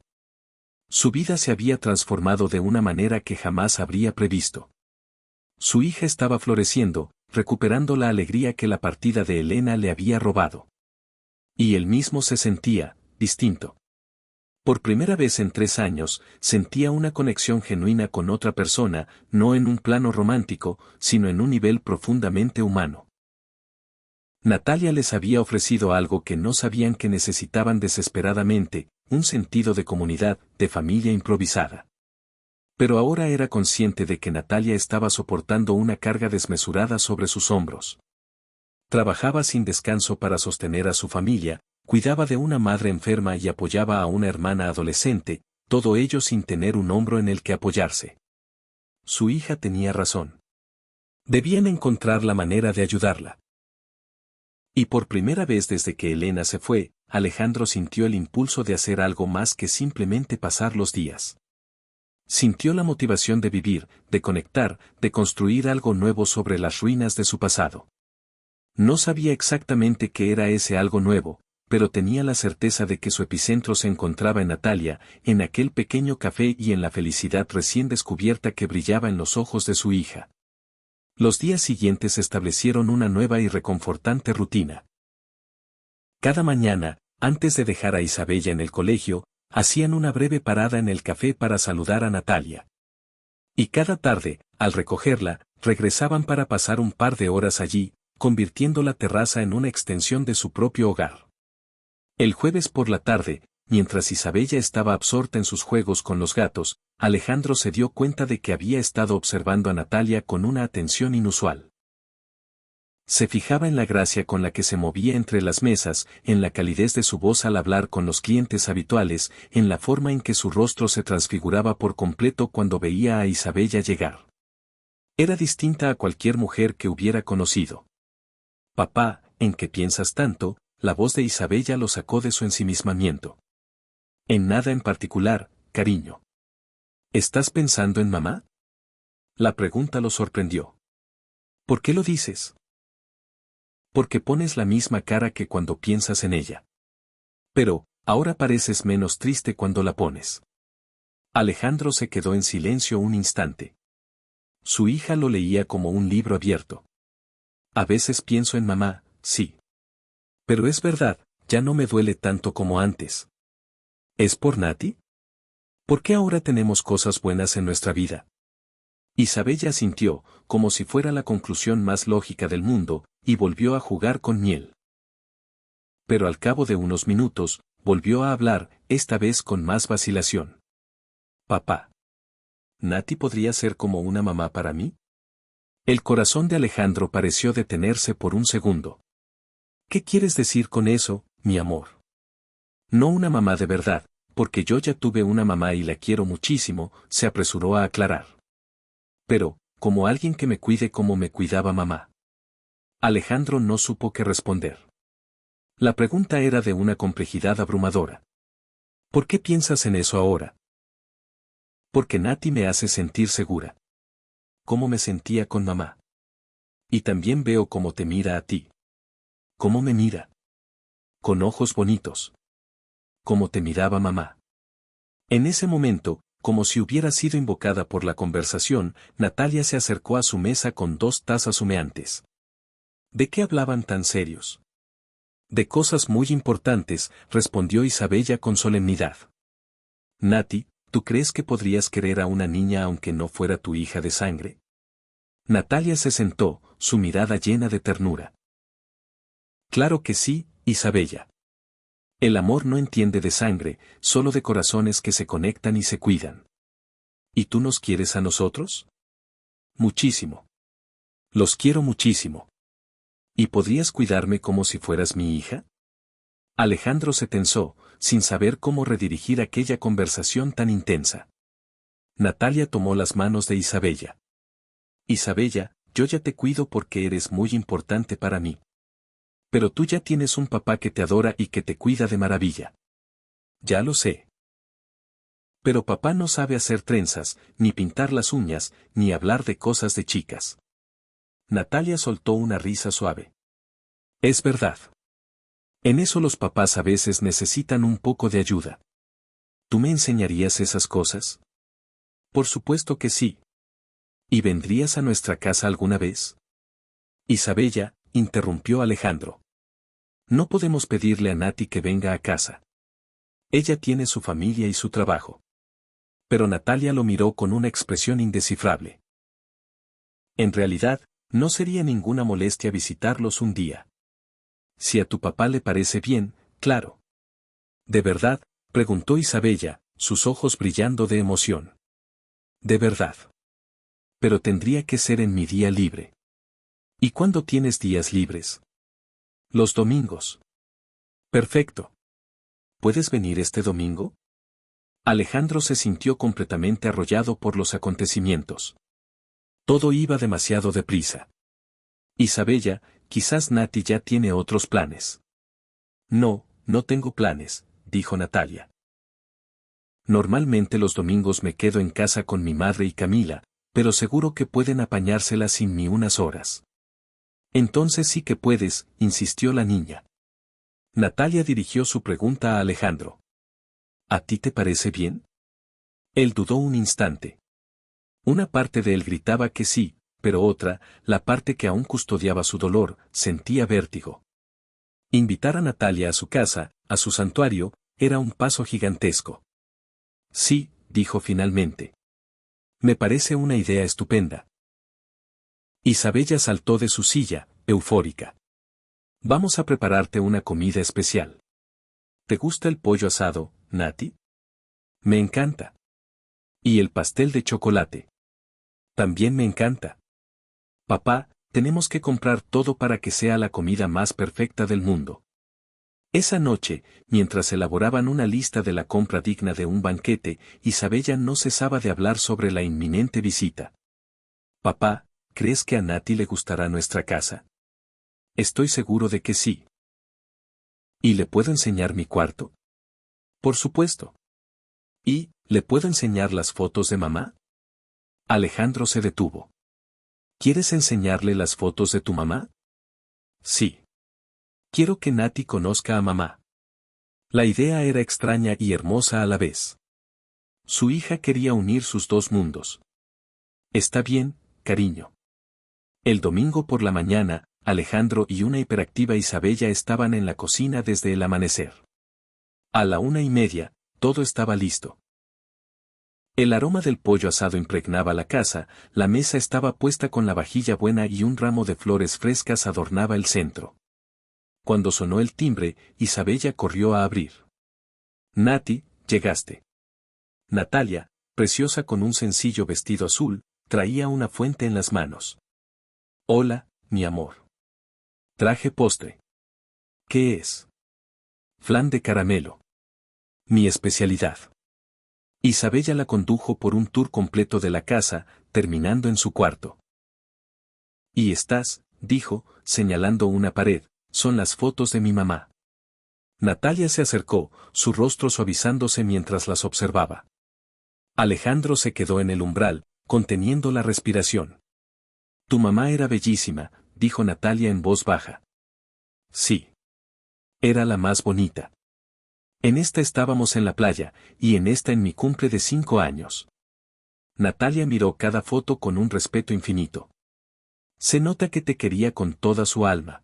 Su vida se había transformado de una manera que jamás habría previsto. Su hija estaba floreciendo, recuperando la alegría que la partida de Elena le había robado. Y él mismo se sentía, distinto. Por primera vez en 3 años, sentía una conexión genuina con otra persona, no en un plano romántico, sino en un nivel profundamente humano. Natalia les había ofrecido algo que no sabían que necesitaban desesperadamente, un sentido de comunidad, de familia improvisada. Pero ahora era consciente de que Natalia estaba soportando una carga desmesurada sobre sus hombros. Trabajaba sin descanso para sostener a su familia, cuidaba de una madre enferma y apoyaba a una hermana adolescente, todo ello sin tener un hombro en el que apoyarse. Su hija tenía razón. Debían encontrar la manera de ayudarla. Y por primera vez desde que Elena se fue, Alejandro sintió el impulso de hacer algo más que simplemente pasar los días. Sintió la motivación de vivir, de conectar, de construir algo nuevo sobre las ruinas de su pasado. No sabía exactamente qué era ese algo nuevo, pero tenía la certeza de que su epicentro se encontraba en Natalia, en aquel pequeño café y en la felicidad recién descubierta que brillaba en los ojos de su hija. Los días siguientes establecieron una nueva y reconfortante rutina. Cada mañana, antes de dejar a Isabella en el colegio, hacían una breve parada en el café para saludar a Natalia. Y cada tarde, al recogerla, regresaban para pasar un par de horas allí, convirtiendo la terraza en una extensión de su propio hogar. El jueves por la tarde, mientras Isabella estaba absorta en sus juegos con los gatos, Alejandro se dio cuenta de que había estado observando a Natalia con una atención inusual. Se fijaba en la gracia con la que se movía entre las mesas, en la calidez de su voz al hablar con los clientes habituales, en la forma en que su rostro se transfiguraba por completo cuando veía a Isabella llegar. Era distinta a cualquier mujer que hubiera conocido. Papá, ¿en qué piensas tanto? La voz de Isabella lo sacó de su ensimismamiento. En nada en particular, cariño. ¿Estás pensando en mamá? La pregunta lo sorprendió. ¿Por qué lo dices? Porque pones la misma cara que cuando piensas en ella. Pero, ahora pareces menos triste cuando la pones. Alejandro se quedó en silencio un instante. Su hija lo leía como un libro abierto. A veces pienso en mamá, sí. Pero es verdad, ya no me duele tanto como antes. ¿Es por Nati? ¿Por qué ahora tenemos cosas buenas en nuestra vida? Isabella sintió, como si fuera la conclusión más lógica del mundo, y volvió a jugar con miel. Pero al cabo de unos minutos, volvió a hablar, esta vez con más vacilación. Papá. ¿Nati podría ser como una mamá para mí? El corazón de Alejandro pareció detenerse por un segundo. ¿Qué quieres decir con eso, mi amor? No una mamá de verdad, porque yo ya tuve una mamá y la quiero muchísimo, se apresuró a aclarar. Pero, como alguien que me cuide como me cuidaba mamá. Alejandro no supo qué responder. La pregunta era de una complejidad abrumadora. ¿Por qué piensas en eso ahora? Porque Nati me hace sentir segura. ¿Cómo me sentía con mamá? Y también veo cómo te mira a ti. ¿Cómo me mira? Con ojos bonitos. Como te miraba mamá. En ese momento, como si hubiera sido invocada por la conversación, Natalia se acercó a su mesa con 2 tazas humeantes. ¿De qué hablaban tan serios? De cosas muy importantes, respondió Isabella con solemnidad. Nati, ¿tú crees que podrías querer a una niña aunque no fuera tu hija de sangre? Natalia se sentó, su mirada llena de ternura. Claro que sí, Isabella. El amor no entiende de sangre, solo de corazones que se conectan y se cuidan. ¿Y tú nos quieres a nosotros? Muchísimo. Los quiero muchísimo. ¿Y podrías cuidarme como si fueras mi hija? Alejandro se tensó, sin saber cómo redirigir aquella conversación tan intensa. Natalia tomó las manos de Isabella. Isabella, yo ya te cuido porque eres muy importante para mí. Pero tú ya tienes un papá que te adora y que te cuida de maravilla. Ya lo sé. Pero papá no sabe hacer trenzas, ni pintar las uñas, ni hablar de cosas de chicas. Natalia soltó una risa suave. Es verdad. En eso los papás a veces necesitan un poco de ayuda. ¿Tú me enseñarías esas cosas? Por supuesto que sí. ¿Y vendrías a nuestra casa alguna vez? Isabella, interrumpió Alejandro. No podemos pedirle a Nati que venga a casa. Ella tiene su familia y su trabajo. Pero Natalia lo miró con una expresión indescifrable. En realidad, no sería ninguna molestia visitarlos un día. Si a tu papá le parece bien, claro. ¿De verdad? Preguntó Isabella, sus ojos brillando de emoción. De verdad. Pero tendría que ser en mi día libre. ¿Y cuándo tienes días libres? Los domingos. Perfecto. ¿Puedes venir este domingo? Alejandro se sintió completamente arrollado por los acontecimientos. Todo iba demasiado deprisa. Isabella, quizás Nati ya tiene otros planes. No, no tengo planes, dijo Natalia. Normalmente los domingos me quedo en casa con mi madre y Camila, pero seguro que pueden apañársela sin mí unas horas. Entonces sí que puedes, insistió la niña. Natalia dirigió su pregunta a Alejandro. ¿A ti te parece bien? Él dudó un instante. Una parte de él gritaba que sí, pero otra, la parte que aún custodiaba su dolor, sentía vértigo. Invitar a Natalia a su casa, a su santuario, era un paso gigantesco. Sí, dijo finalmente. Me parece una idea estupenda. Isabella saltó de su silla, eufórica. Vamos a prepararte una comida especial. ¿Te gusta el pollo asado, Nati? Me encanta. Y el pastel de chocolate. También me encanta. Papá, tenemos que comprar todo para que sea la comida más perfecta del mundo. Esa noche, mientras elaboraban una lista de la compra digna de un banquete, Isabella no cesaba de hablar sobre la inminente visita. Papá, ¿crees que a Nati le gustará nuestra casa? Estoy seguro de que sí. ¿Y le puedo enseñar mi cuarto? Por supuesto. ¿Y, le puedo enseñar las fotos de mamá? Alejandro se detuvo. ¿Quieres enseñarle las fotos de tu mamá? Sí. Quiero que Nati conozca a mamá. La idea era extraña y hermosa a la vez. Su hija quería unir sus dos mundos. Está bien, cariño. El domingo por la mañana, Alejandro y una hiperactiva Isabella estaban en la cocina desde el amanecer. A la 1:30, todo estaba listo. El aroma del pollo asado impregnaba la casa, la mesa estaba puesta con la vajilla buena y un ramo de flores frescas adornaba el centro. Cuando sonó el timbre, Isabella corrió a abrir. Nati, llegaste. Natalia, preciosa con un sencillo vestido azul, traía una fuente en las manos. Hola, mi amor. Traje postre. ¿Qué es? Flan de caramelo. Mi especialidad. Isabella la condujo por un tour completo de la casa, terminando en su cuarto. Y estás, dijo, señalando una pared, son las fotos de mi mamá. Natalia se acercó, su rostro suavizándose mientras las observaba. Alejandro se quedó en el umbral, conteniendo la respiración. Tu mamá era bellísima, dijo Natalia en voz baja. Sí. Era la más bonita. En esta estábamos en la playa, y en esta en mi cumple de 5 años. Natalia miró cada foto con un respeto infinito. Se nota que te quería con toda su alma.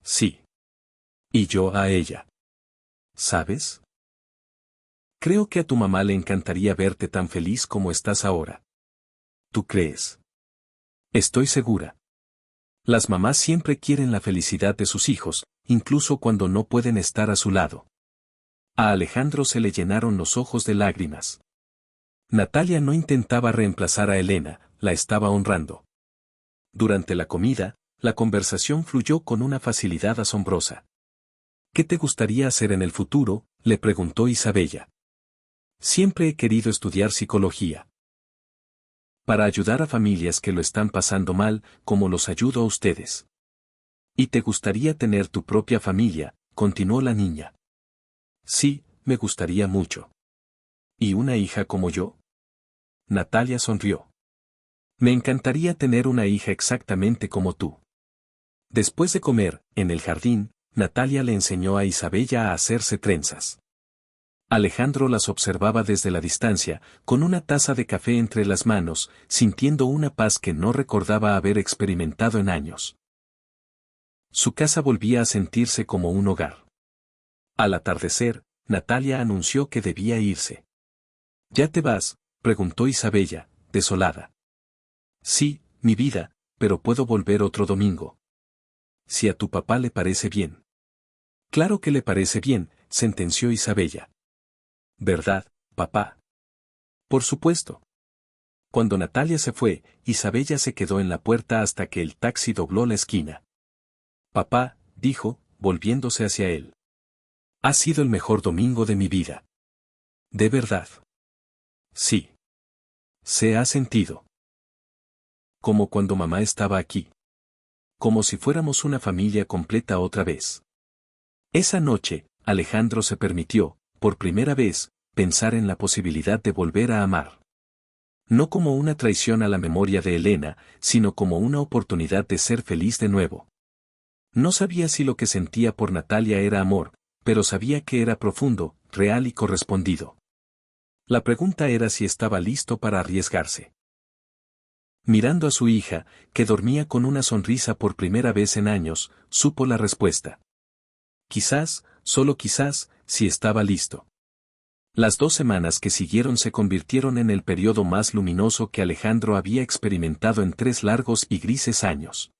Sí. Y yo a ella. ¿Sabes? Creo que a tu mamá le encantaría verte tan feliz como estás ahora. ¿Tú crees? Estoy segura. Las mamás siempre quieren la felicidad de sus hijos, incluso cuando no pueden estar a su lado. A Alejandro se le llenaron los ojos de lágrimas. Natalia no intentaba reemplazar a Elena, la estaba honrando. Durante la comida, la conversación fluyó con una facilidad asombrosa. ¿Qué te gustaría hacer en el futuro?, le preguntó Isabella. Siempre he querido estudiar psicología. Para ayudar a familias que lo están pasando mal, como los ayudo a ustedes. ¿Y te gustaría tener tu propia familia?, continuó la niña. Sí, me gustaría mucho. ¿Y una hija como yo? Natalia sonrió. Me encantaría tener una hija exactamente como tú. Después de comer, en el jardín, Natalia le enseñó a Isabella a hacerse trenzas. Alejandro las observaba desde la distancia, con una taza de café entre las manos, sintiendo una paz que no recordaba haber experimentado en años. Su casa volvía a sentirse como un hogar. Al atardecer, Natalia anunció que debía irse. ¿Ya te vas?, preguntó Isabella, desolada. Sí, mi vida, pero puedo volver otro domingo. Si a tu papá le parece bien. Claro que le parece bien, sentenció Isabella. ¿Verdad, papá? Por supuesto. Cuando Natalia se fue, Isabella se quedó en la puerta hasta que el taxi dobló la esquina. Papá, dijo, volviéndose hacia él. Ha sido el mejor domingo de mi vida. ¿De verdad? Sí. Se ha sentido. Como cuando mamá estaba aquí. Como si fuéramos una familia completa otra vez. Esa noche, Alejandro se permitió, por primera vez, pensar en la posibilidad de volver a amar. No como una traición a la memoria de Elena, sino como una oportunidad de ser feliz de nuevo. No sabía si lo que sentía por Natalia era amor, pero sabía que era profundo, real y correspondido. La pregunta era si estaba listo para arriesgarse. Mirando a su hija, que dormía con una sonrisa por primera vez en años, supo la respuesta. Quizás, solo quizás, si estaba listo. Las 2 semanas que siguieron se convirtieron en el periodo más luminoso que Alejandro había experimentado en 3 largos y grises años.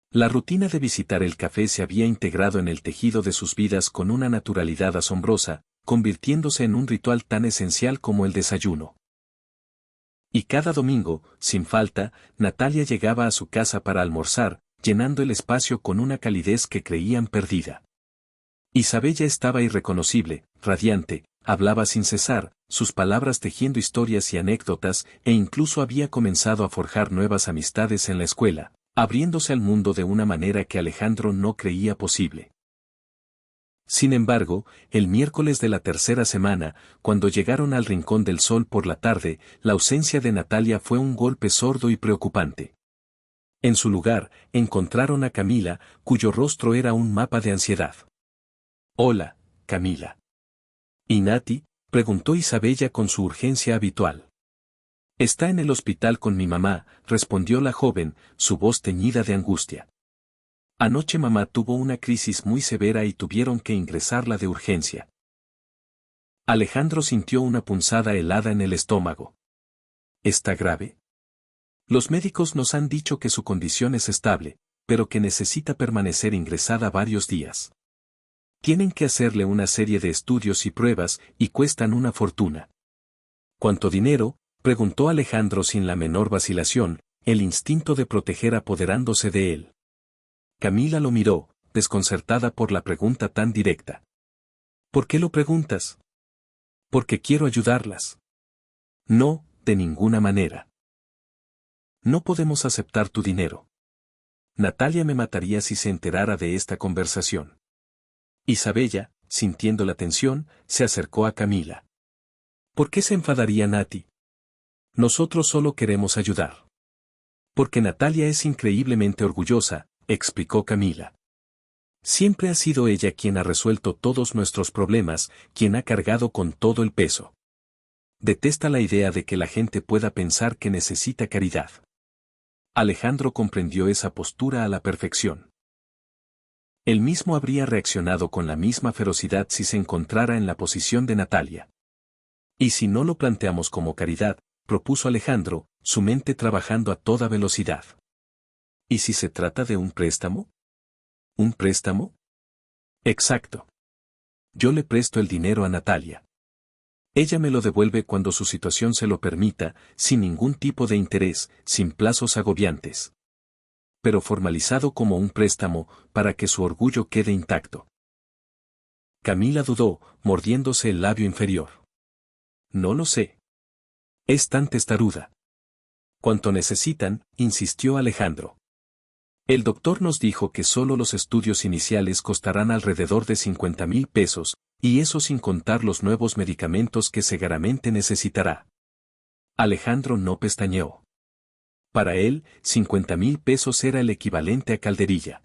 La rutina de visitar el café se había integrado en el tejido de sus vidas con una naturalidad asombrosa, convirtiéndose en un ritual tan esencial como el desayuno. Y cada domingo, sin falta, Natalia llegaba a su casa para almorzar, llenando el espacio con una calidez que creían perdida. Isabella estaba irreconocible, radiante, hablaba sin cesar, sus palabras tejiendo historias y anécdotas, e incluso había comenzado a forjar nuevas amistades en la escuela, abriéndose al mundo de una manera que Alejandro no creía posible. Sin embargo, el miércoles de la tercera semana, cuando llegaron al Rincón del Sol por la tarde, la ausencia de Natalia fue un golpe sordo y preocupante. En su lugar, encontraron a Camila, cuyo rostro era un mapa de ansiedad. Hola, Camila. ¿Y Nati?, preguntó Isabella con su urgencia habitual. Está en el hospital con mi mamá, respondió la joven, su voz teñida de angustia. Anoche mamá tuvo una crisis muy severa y tuvieron que ingresarla de urgencia. Alejandro sintió una punzada helada en el estómago. ¿Está grave? Los médicos nos han dicho que su condición es estable, pero que necesita permanecer ingresada varios días. Tienen que hacerle una serie de estudios y pruebas, y cuestan una fortuna. ¿Cuánto dinero?, preguntó Alejandro sin la menor vacilación, el instinto de proteger apoderándose de él. Camila lo miró, desconcertada por la pregunta tan directa. ¿Por qué lo preguntas? Porque quiero ayudarlas. No, de ninguna manera. No podemos aceptar tu dinero. Natalia me mataría si se enterara de esta conversación. Isabella, sintiendo la tensión, se acercó a Camila. ¿Por qué se enfadaría Nati? Nosotros solo queremos ayudar. Porque Natalia es increíblemente orgullosa, explicó Camila. Siempre ha sido ella quien ha resuelto todos nuestros problemas, quien ha cargado con todo el peso. Detesta la idea de que la gente pueda pensar que necesita caridad. Alejandro comprendió esa postura a la perfección. Él mismo habría reaccionado con la misma ferocidad si se encontrara en la posición de Natalia. ¿Y si no lo planteamos como caridad?, propuso Alejandro, su mente trabajando a toda velocidad. ¿Y si se trata de un préstamo? ¿Un préstamo? Exacto. Yo le presto el dinero a Natalia. Ella me lo devuelve cuando su situación se lo permita, sin ningún tipo de interés, sin plazos agobiantes. Pero formalizado como un préstamo, para que su orgullo quede intacto. Camila dudó, mordiéndose el labio inferior. No lo sé. Es tan testaruda. ¿Cuánto necesitan?, insistió Alejandro. El doctor nos dijo que solo los estudios iniciales costarán alrededor de 50,000 pesos, y eso sin contar los nuevos medicamentos que seguramente necesitará. Alejandro no pestañeó. Para él, 50,000 pesos era el equivalente a calderilla.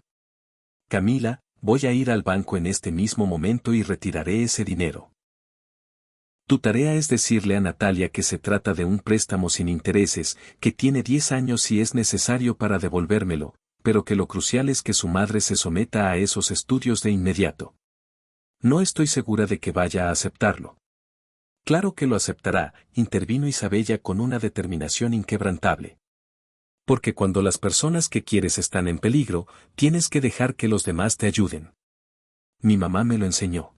Camila, voy a ir al banco en este mismo momento y retiraré ese dinero. Tu tarea es decirle a Natalia que se trata de un préstamo sin intereses, que tiene 10 años si es necesario para devolvérmelo, pero que lo crucial es que su madre se someta a esos estudios de inmediato. No estoy segura de que vaya a aceptarlo. Claro que lo aceptará, intervino Isabella con una determinación inquebrantable. Porque cuando las personas que quieres están en peligro, tienes que dejar que los demás te ayuden. Mi mamá me lo enseñó.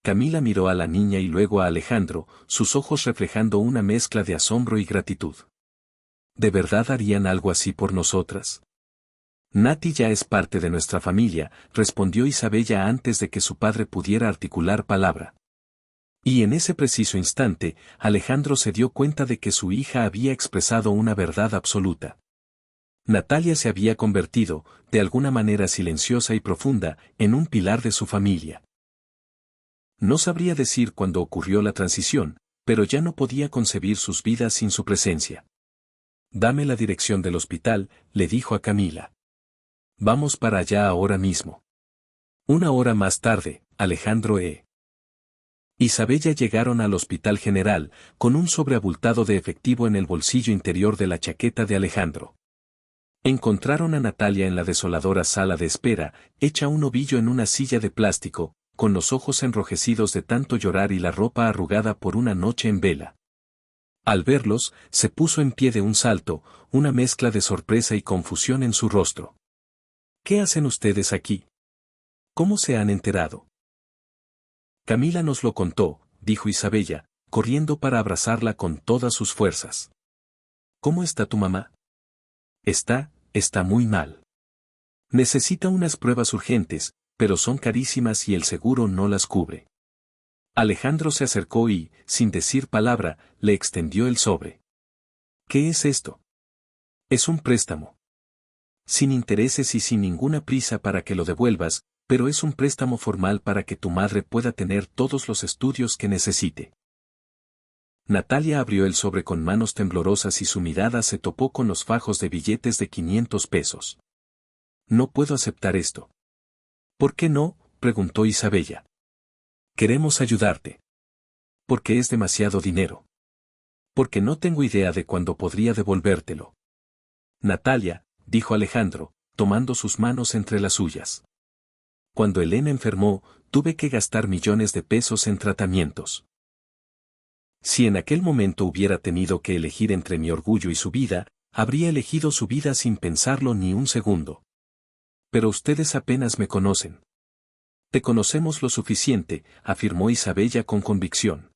Camila miró a la niña y luego a Alejandro, sus ojos reflejando una mezcla de asombro y gratitud. ¿De verdad harían algo así por nosotras? Nati ya es parte de nuestra familia, respondió Isabella antes de que su padre pudiera articular palabra. Y en ese preciso instante, Alejandro se dio cuenta de que su hija había expresado una verdad absoluta. Natalia se había convertido, de alguna manera silenciosa y profunda, en un pilar de su familia. No sabría decir cuándo ocurrió la transición, pero ya no podía concebir sus vidas sin su presencia. Dame la dirección del hospital, le dijo a Camila. Vamos para allá ahora mismo. Una hora más tarde, Alejandro e Isabella llegaron al Hospital General, con un sobre abultado de efectivo en el bolsillo interior de la chaqueta de Alejandro. Encontraron a Natalia en la desoladora sala de espera, hecha un ovillo en una silla de plástico, con los ojos enrojecidos de tanto llorar y la ropa arrugada por una noche en vela. Al verlos, se puso en pie de un salto, una mezcla de sorpresa y confusión en su rostro. ¿Qué hacen ustedes aquí? ¿Cómo se han enterado? Camila nos lo contó, dijo Isabella, corriendo para abrazarla con todas sus fuerzas. ¿Cómo está tu mamá? Está muy mal. Necesita unas pruebas urgentes, pero son carísimas y el seguro no las cubre. Alejandro se acercó y, sin decir palabra, le extendió el sobre. ¿Qué es esto? Es un préstamo. Sin intereses y sin ninguna prisa para que lo devuelvas, pero es un préstamo formal para que tu madre pueda tener todos los estudios que necesite. Natalia abrió el sobre con manos temblorosas y su mirada se topó con los fajos de billetes de 500 pesos. No puedo aceptar esto. ¿Por qué no?, preguntó Isabella. Queremos ayudarte. Porque es demasiado dinero. Porque no tengo idea de cuándo podría devolvértelo. Natalia, dijo Alejandro, tomando sus manos entre las suyas. Cuando Elena enfermó, tuve que gastar millones de pesos en tratamientos. Si en aquel momento hubiera tenido que elegir entre mi orgullo y su vida, habría elegido su vida sin pensarlo ni un segundo. Pero ustedes apenas me conocen. Te conocemos lo suficiente, afirmó Isabella con convicción.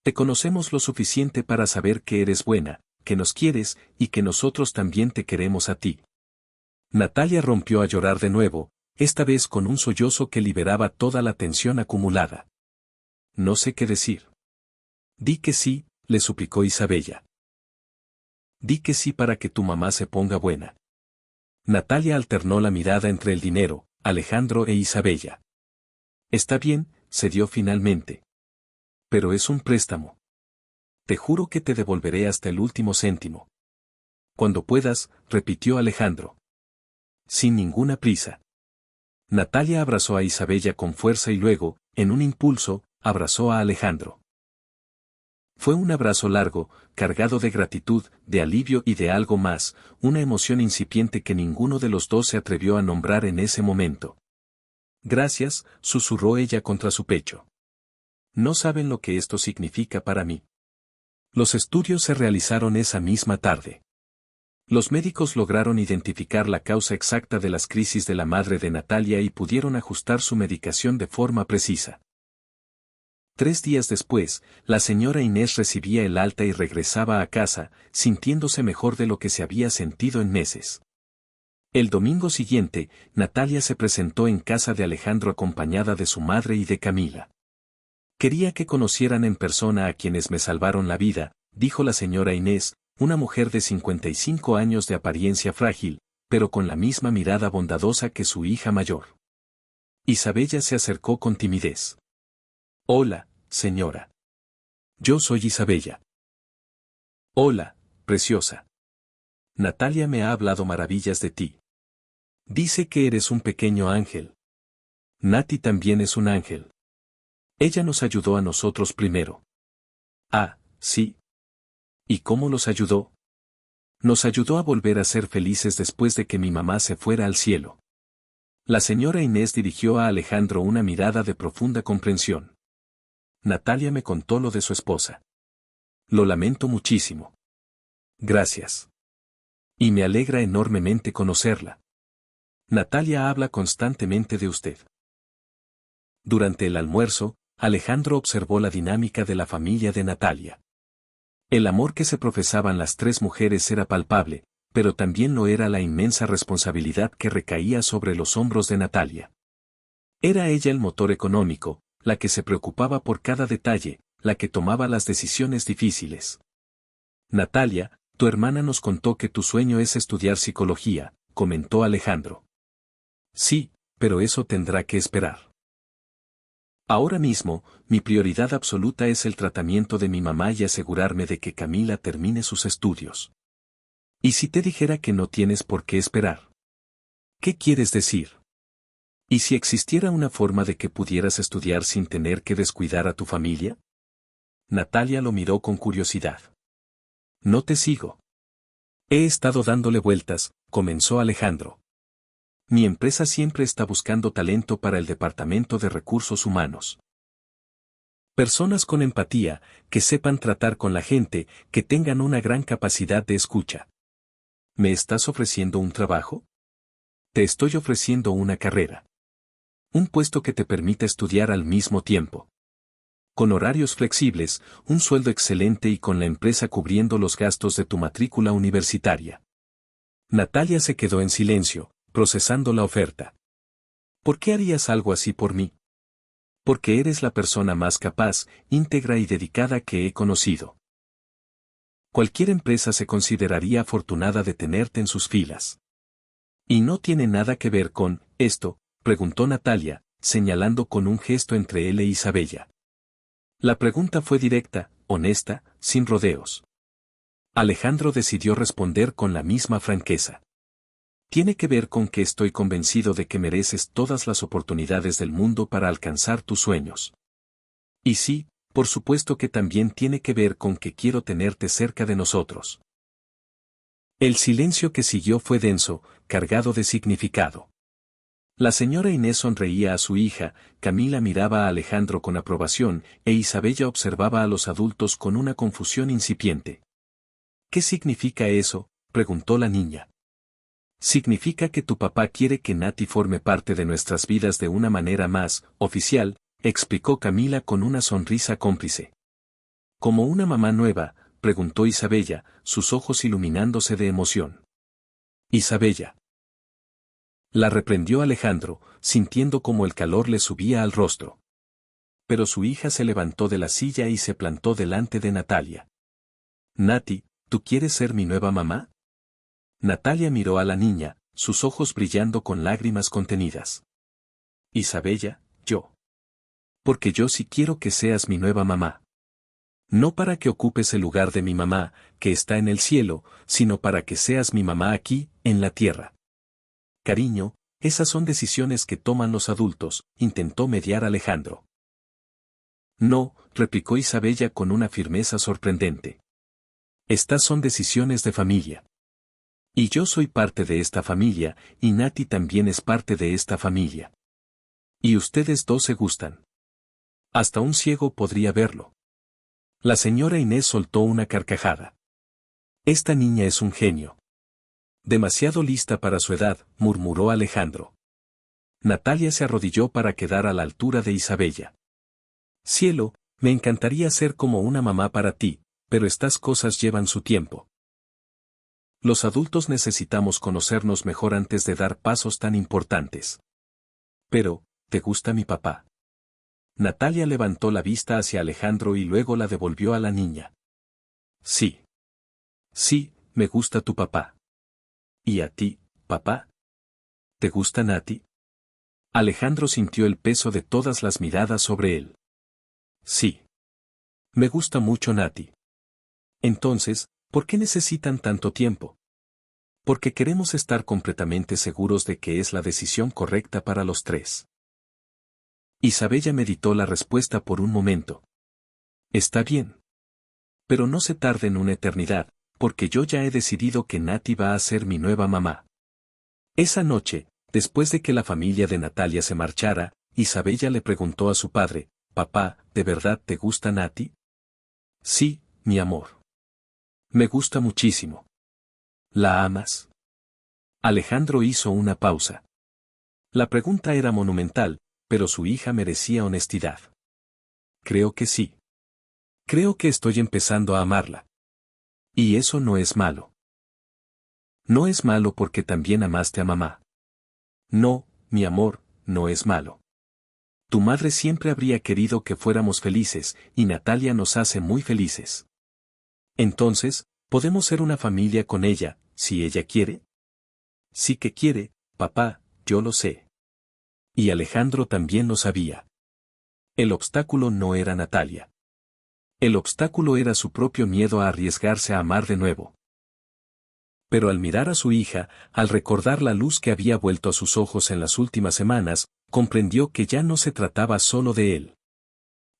Te conocemos lo suficiente para saber que eres buena, que nos quieres, y que nosotros también te queremos a ti. Natalia rompió a llorar de nuevo, esta vez con un sollozo que liberaba toda la tensión acumulada. No sé qué decir. Di que sí, le suplicó Isabella. Di que sí para que tu mamá se ponga buena. Natalia alternó la mirada entre el dinero, Alejandro e Isabella. Está bien, cedió finalmente. Pero es un préstamo. Te juro que te devolveré hasta el último céntimo. Cuando puedas, repitió Alejandro. Sin ninguna prisa. Natalia abrazó a Isabella con fuerza y luego, en un impulso, abrazó a Alejandro. Fue un abrazo largo, cargado de gratitud, de alivio y de algo más, una emoción incipiente que ninguno de los dos se atrevió a nombrar en ese momento. Gracias, susurró ella contra su pecho. No saben lo que esto significa para mí. Los estudios se realizaron esa misma tarde. Los médicos lograron identificar la causa exacta de las crisis de la madre de Natalia y pudieron ajustar su medicación de forma precisa. 3 días después, la señora Inés recibía el alta y regresaba a casa, sintiéndose mejor de lo que se había sentido en meses. El domingo siguiente, Natalia se presentó en casa de Alejandro acompañada de su madre y de Camila. Quería que conocieran en persona a quienes me salvaron la vida, dijo la señora Inés, una mujer de 55 años de apariencia frágil, pero con la misma mirada bondadosa que su hija mayor. Isabella se acercó con timidez. Hola, señora. Yo soy Isabella. Hola, preciosa. Natalia me ha hablado maravillas de ti. Dice que eres un pequeño ángel. Nati también es un ángel. Ella nos ayudó a nosotros primero. Ah, sí. ¿Y cómo los ayudó? Nos ayudó a volver a ser felices después de que mi mamá se fuera al cielo. La señora Inés dirigió a Alejandro una mirada de profunda comprensión. Natalia me contó lo de su esposa. Lo lamento muchísimo. Gracias. Y me alegra enormemente conocerla. Natalia habla constantemente de usted. Durante el almuerzo, Alejandro observó la dinámica de la familia de Natalia. El amor que se profesaban las 3 mujeres era palpable, pero también lo era la inmensa responsabilidad que recaía sobre los hombros de Natalia. Era ella el motor económico, la que se preocupaba por cada detalle, la que tomaba las decisiones difíciles. Natalia, tu hermana nos contó que tu sueño es estudiar psicología, comentó Alejandro. Sí, pero eso tendrá que esperar. Ahora mismo, mi prioridad absoluta es el tratamiento de mi mamá y asegurarme de que Camila termine sus estudios. ¿Y si te dijera que no tienes por qué esperar? ¿Qué quieres decir? ¿Y si existiera una forma de que pudieras estudiar sin tener que descuidar a tu familia? Natalia lo miró con curiosidad. No te sigo. He estado dándole vueltas, comenzó Alejandro. Mi empresa siempre está buscando talento para el departamento de recursos humanos. Personas con empatía, que sepan tratar con la gente, que tengan una gran capacidad de escucha. ¿Me estás ofreciendo un trabajo? Te estoy ofreciendo una carrera. Un puesto que te permita estudiar al mismo tiempo. Con horarios flexibles, un sueldo excelente y con la empresa cubriendo los gastos de tu matrícula universitaria. Natalia se quedó en silencio, procesando la oferta. ¿Por qué harías algo así por mí? Porque eres la persona más capaz, íntegra y dedicada que he conocido. Cualquier empresa se consideraría afortunada de tenerte en sus filas. ¿Y no tiene nada que ver con esto?, preguntó Natalia, señalando con un gesto entre él e Isabella. La pregunta fue directa, honesta, sin rodeos. Alejandro decidió responder con la misma franqueza. Tiene que ver con que estoy convencido de que mereces todas las oportunidades del mundo para alcanzar tus sueños. Y sí, por supuesto que también tiene que ver con que quiero tenerte cerca de nosotros. El silencio que siguió fue denso, cargado de significado. La señora Inés sonreía a su hija, Camila miraba a Alejandro con aprobación, e Isabella observaba a los adultos con una confusión incipiente. ¿Qué significa eso?, preguntó la niña. Significa que tu papá quiere que Nati forme parte de nuestras vidas de una manera más oficial, explicó Camila con una sonrisa cómplice. ¿Como una mamá nueva?, preguntó Isabella, sus ojos iluminándose de emoción. Isabella. La reprendió Alejandro, sintiendo como el calor le subía al rostro. Pero su hija se levantó de la silla y se plantó delante de Natalia. Nati, ¿tú quieres ser mi nueva mamá? Natalia miró a la niña, sus ojos brillando con lágrimas contenidas. Isabella, yo. Porque yo sí quiero que seas mi nueva mamá. No para que ocupes el lugar de mi mamá, que está en el cielo, sino para que seas mi mamá aquí, en la tierra. Cariño, esas son decisiones que toman los adultos, intentó mediar Alejandro. No, replicó Isabella con una firmeza sorprendente. Estas son decisiones de familia. Y yo soy parte de esta familia, y Nati también es parte de esta familia. Y ustedes dos se gustan. Hasta un ciego podría verlo. La señora Inés soltó una carcajada. Esta niña es un genio. Demasiado lista para su edad, murmuró Alejandro. Natalia se arrodilló para quedar a la altura de Isabella. Cielo, me encantaría ser como una mamá para ti, pero estas cosas llevan su tiempo. Los adultos necesitamos conocernos mejor antes de dar pasos tan importantes. Pero, ¿te gusta mi papá? Natalia levantó la vista hacia Alejandro y luego la devolvió a la niña. Sí. Sí, me gusta tu papá. ¿Y a ti, papá? ¿Te gusta Nati? Alejandro sintió el peso de todas las miradas sobre él. Sí. Me gusta mucho Nati. Entonces, ¿por qué necesitan tanto tiempo? Porque queremos estar completamente seguros de que es la decisión correcta para los tres. Isabella meditó la respuesta por un momento. Está bien. Pero no se tarden una eternidad, porque yo ya he decidido que Nati va a ser mi nueva mamá. Esa noche, después de que la familia de Natalia se marchara, Isabella le preguntó a su padre, «Papá, ¿de verdad te gusta Nati?» «Sí, mi amor. Me gusta muchísimo». ¿La amas? Alejandro hizo una pausa. La pregunta era monumental, pero su hija merecía honestidad. Creo que sí. Creo que estoy empezando a amarla. Y eso no es malo. No es malo porque también amaste a mamá. No, mi amor, no es malo. Tu madre siempre habría querido que fuéramos felices, y Natalia nos hace muy felices. Entonces, podemos ser una familia con ella, si ella quiere. Sí que quiere, papá, yo lo sé. Y Alejandro también lo sabía. El obstáculo no era Natalia. El obstáculo era su propio miedo a arriesgarse a amar de nuevo. Pero al mirar a su hija, al recordar la luz que había vuelto a sus ojos en las últimas semanas, comprendió que ya no se trataba solo de él.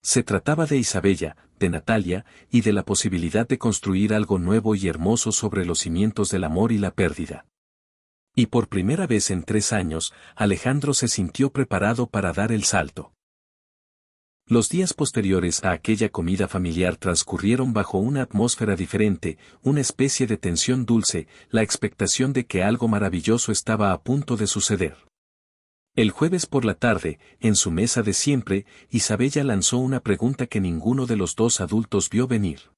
Se trataba de Isabella, de Natalia, y de la posibilidad de construir algo nuevo y hermoso sobre los cimientos del amor y la pérdida. Y por primera vez en 3 años, Alejandro se sintió preparado para dar el salto. Los días posteriores a aquella comida familiar transcurrieron bajo una atmósfera diferente, una especie de tensión dulce, la expectación de que algo maravilloso estaba a punto de suceder. El jueves por la tarde, en su mesa de siempre, Isabella lanzó una pregunta que ninguno de los dos adultos vio venir.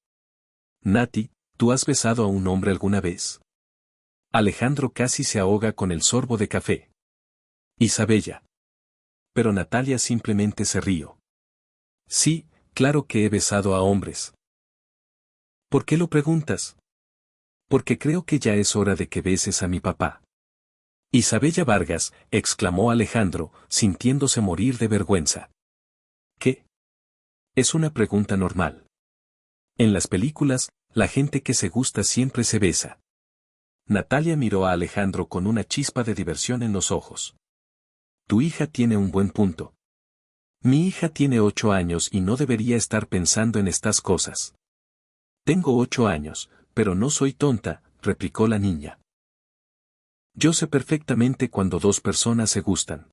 Nati, ¿tú has besado a un hombre alguna vez? Alejandro casi se ahoga con el sorbo de café. Isabella. Pero Natalia simplemente se rió. Sí, claro que he besado a hombres. ¿Por qué lo preguntas? Porque creo que ya es hora de que beses a mi papá. Isabella Vargas, exclamó Alejandro, sintiéndose morir de vergüenza. ¿Qué? Es una pregunta normal. En las películas, la gente que se gusta siempre se besa. Natalia miró a Alejandro con una chispa de diversión en los ojos. Tu hija tiene un buen punto. Mi hija tiene 8 años y no debería estar pensando en estas cosas. Tengo 8 años, pero no soy tonta, replicó la niña. Yo sé perfectamente cuando dos personas se gustan.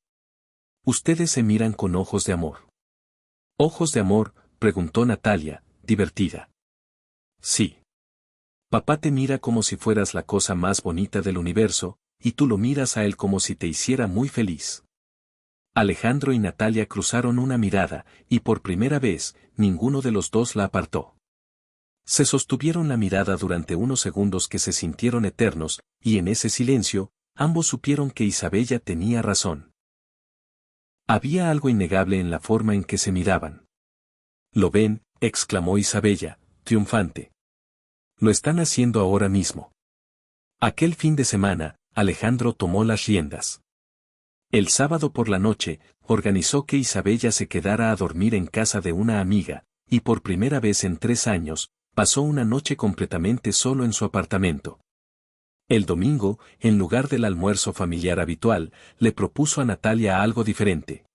Ustedes se miran con ojos de amor. ¿Ojos de amor?, preguntó Natalia, divertida. Sí. Papá te mira como si fueras la cosa más bonita del universo, y tú lo miras a él como si te hiciera muy feliz. Alejandro y Natalia cruzaron una mirada, y por primera vez, ninguno de los dos la apartó. Se sostuvieron la mirada durante unos segundos que se sintieron eternos, y en ese silencio, ambos supieron que Isabella tenía razón. Había algo innegable en la forma en que se miraban. ¿Lo ven?, exclamó Isabella, triunfante. Lo están haciendo ahora mismo. Aquel fin de semana, Alejandro tomó las riendas. El sábado por la noche, organizó que Isabella se quedara a dormir en casa de una amiga, y por primera vez en 3 años, pasó una noche completamente solo en su apartamento. El domingo, en lugar del almuerzo familiar habitual, le propuso a Natalia algo diferente.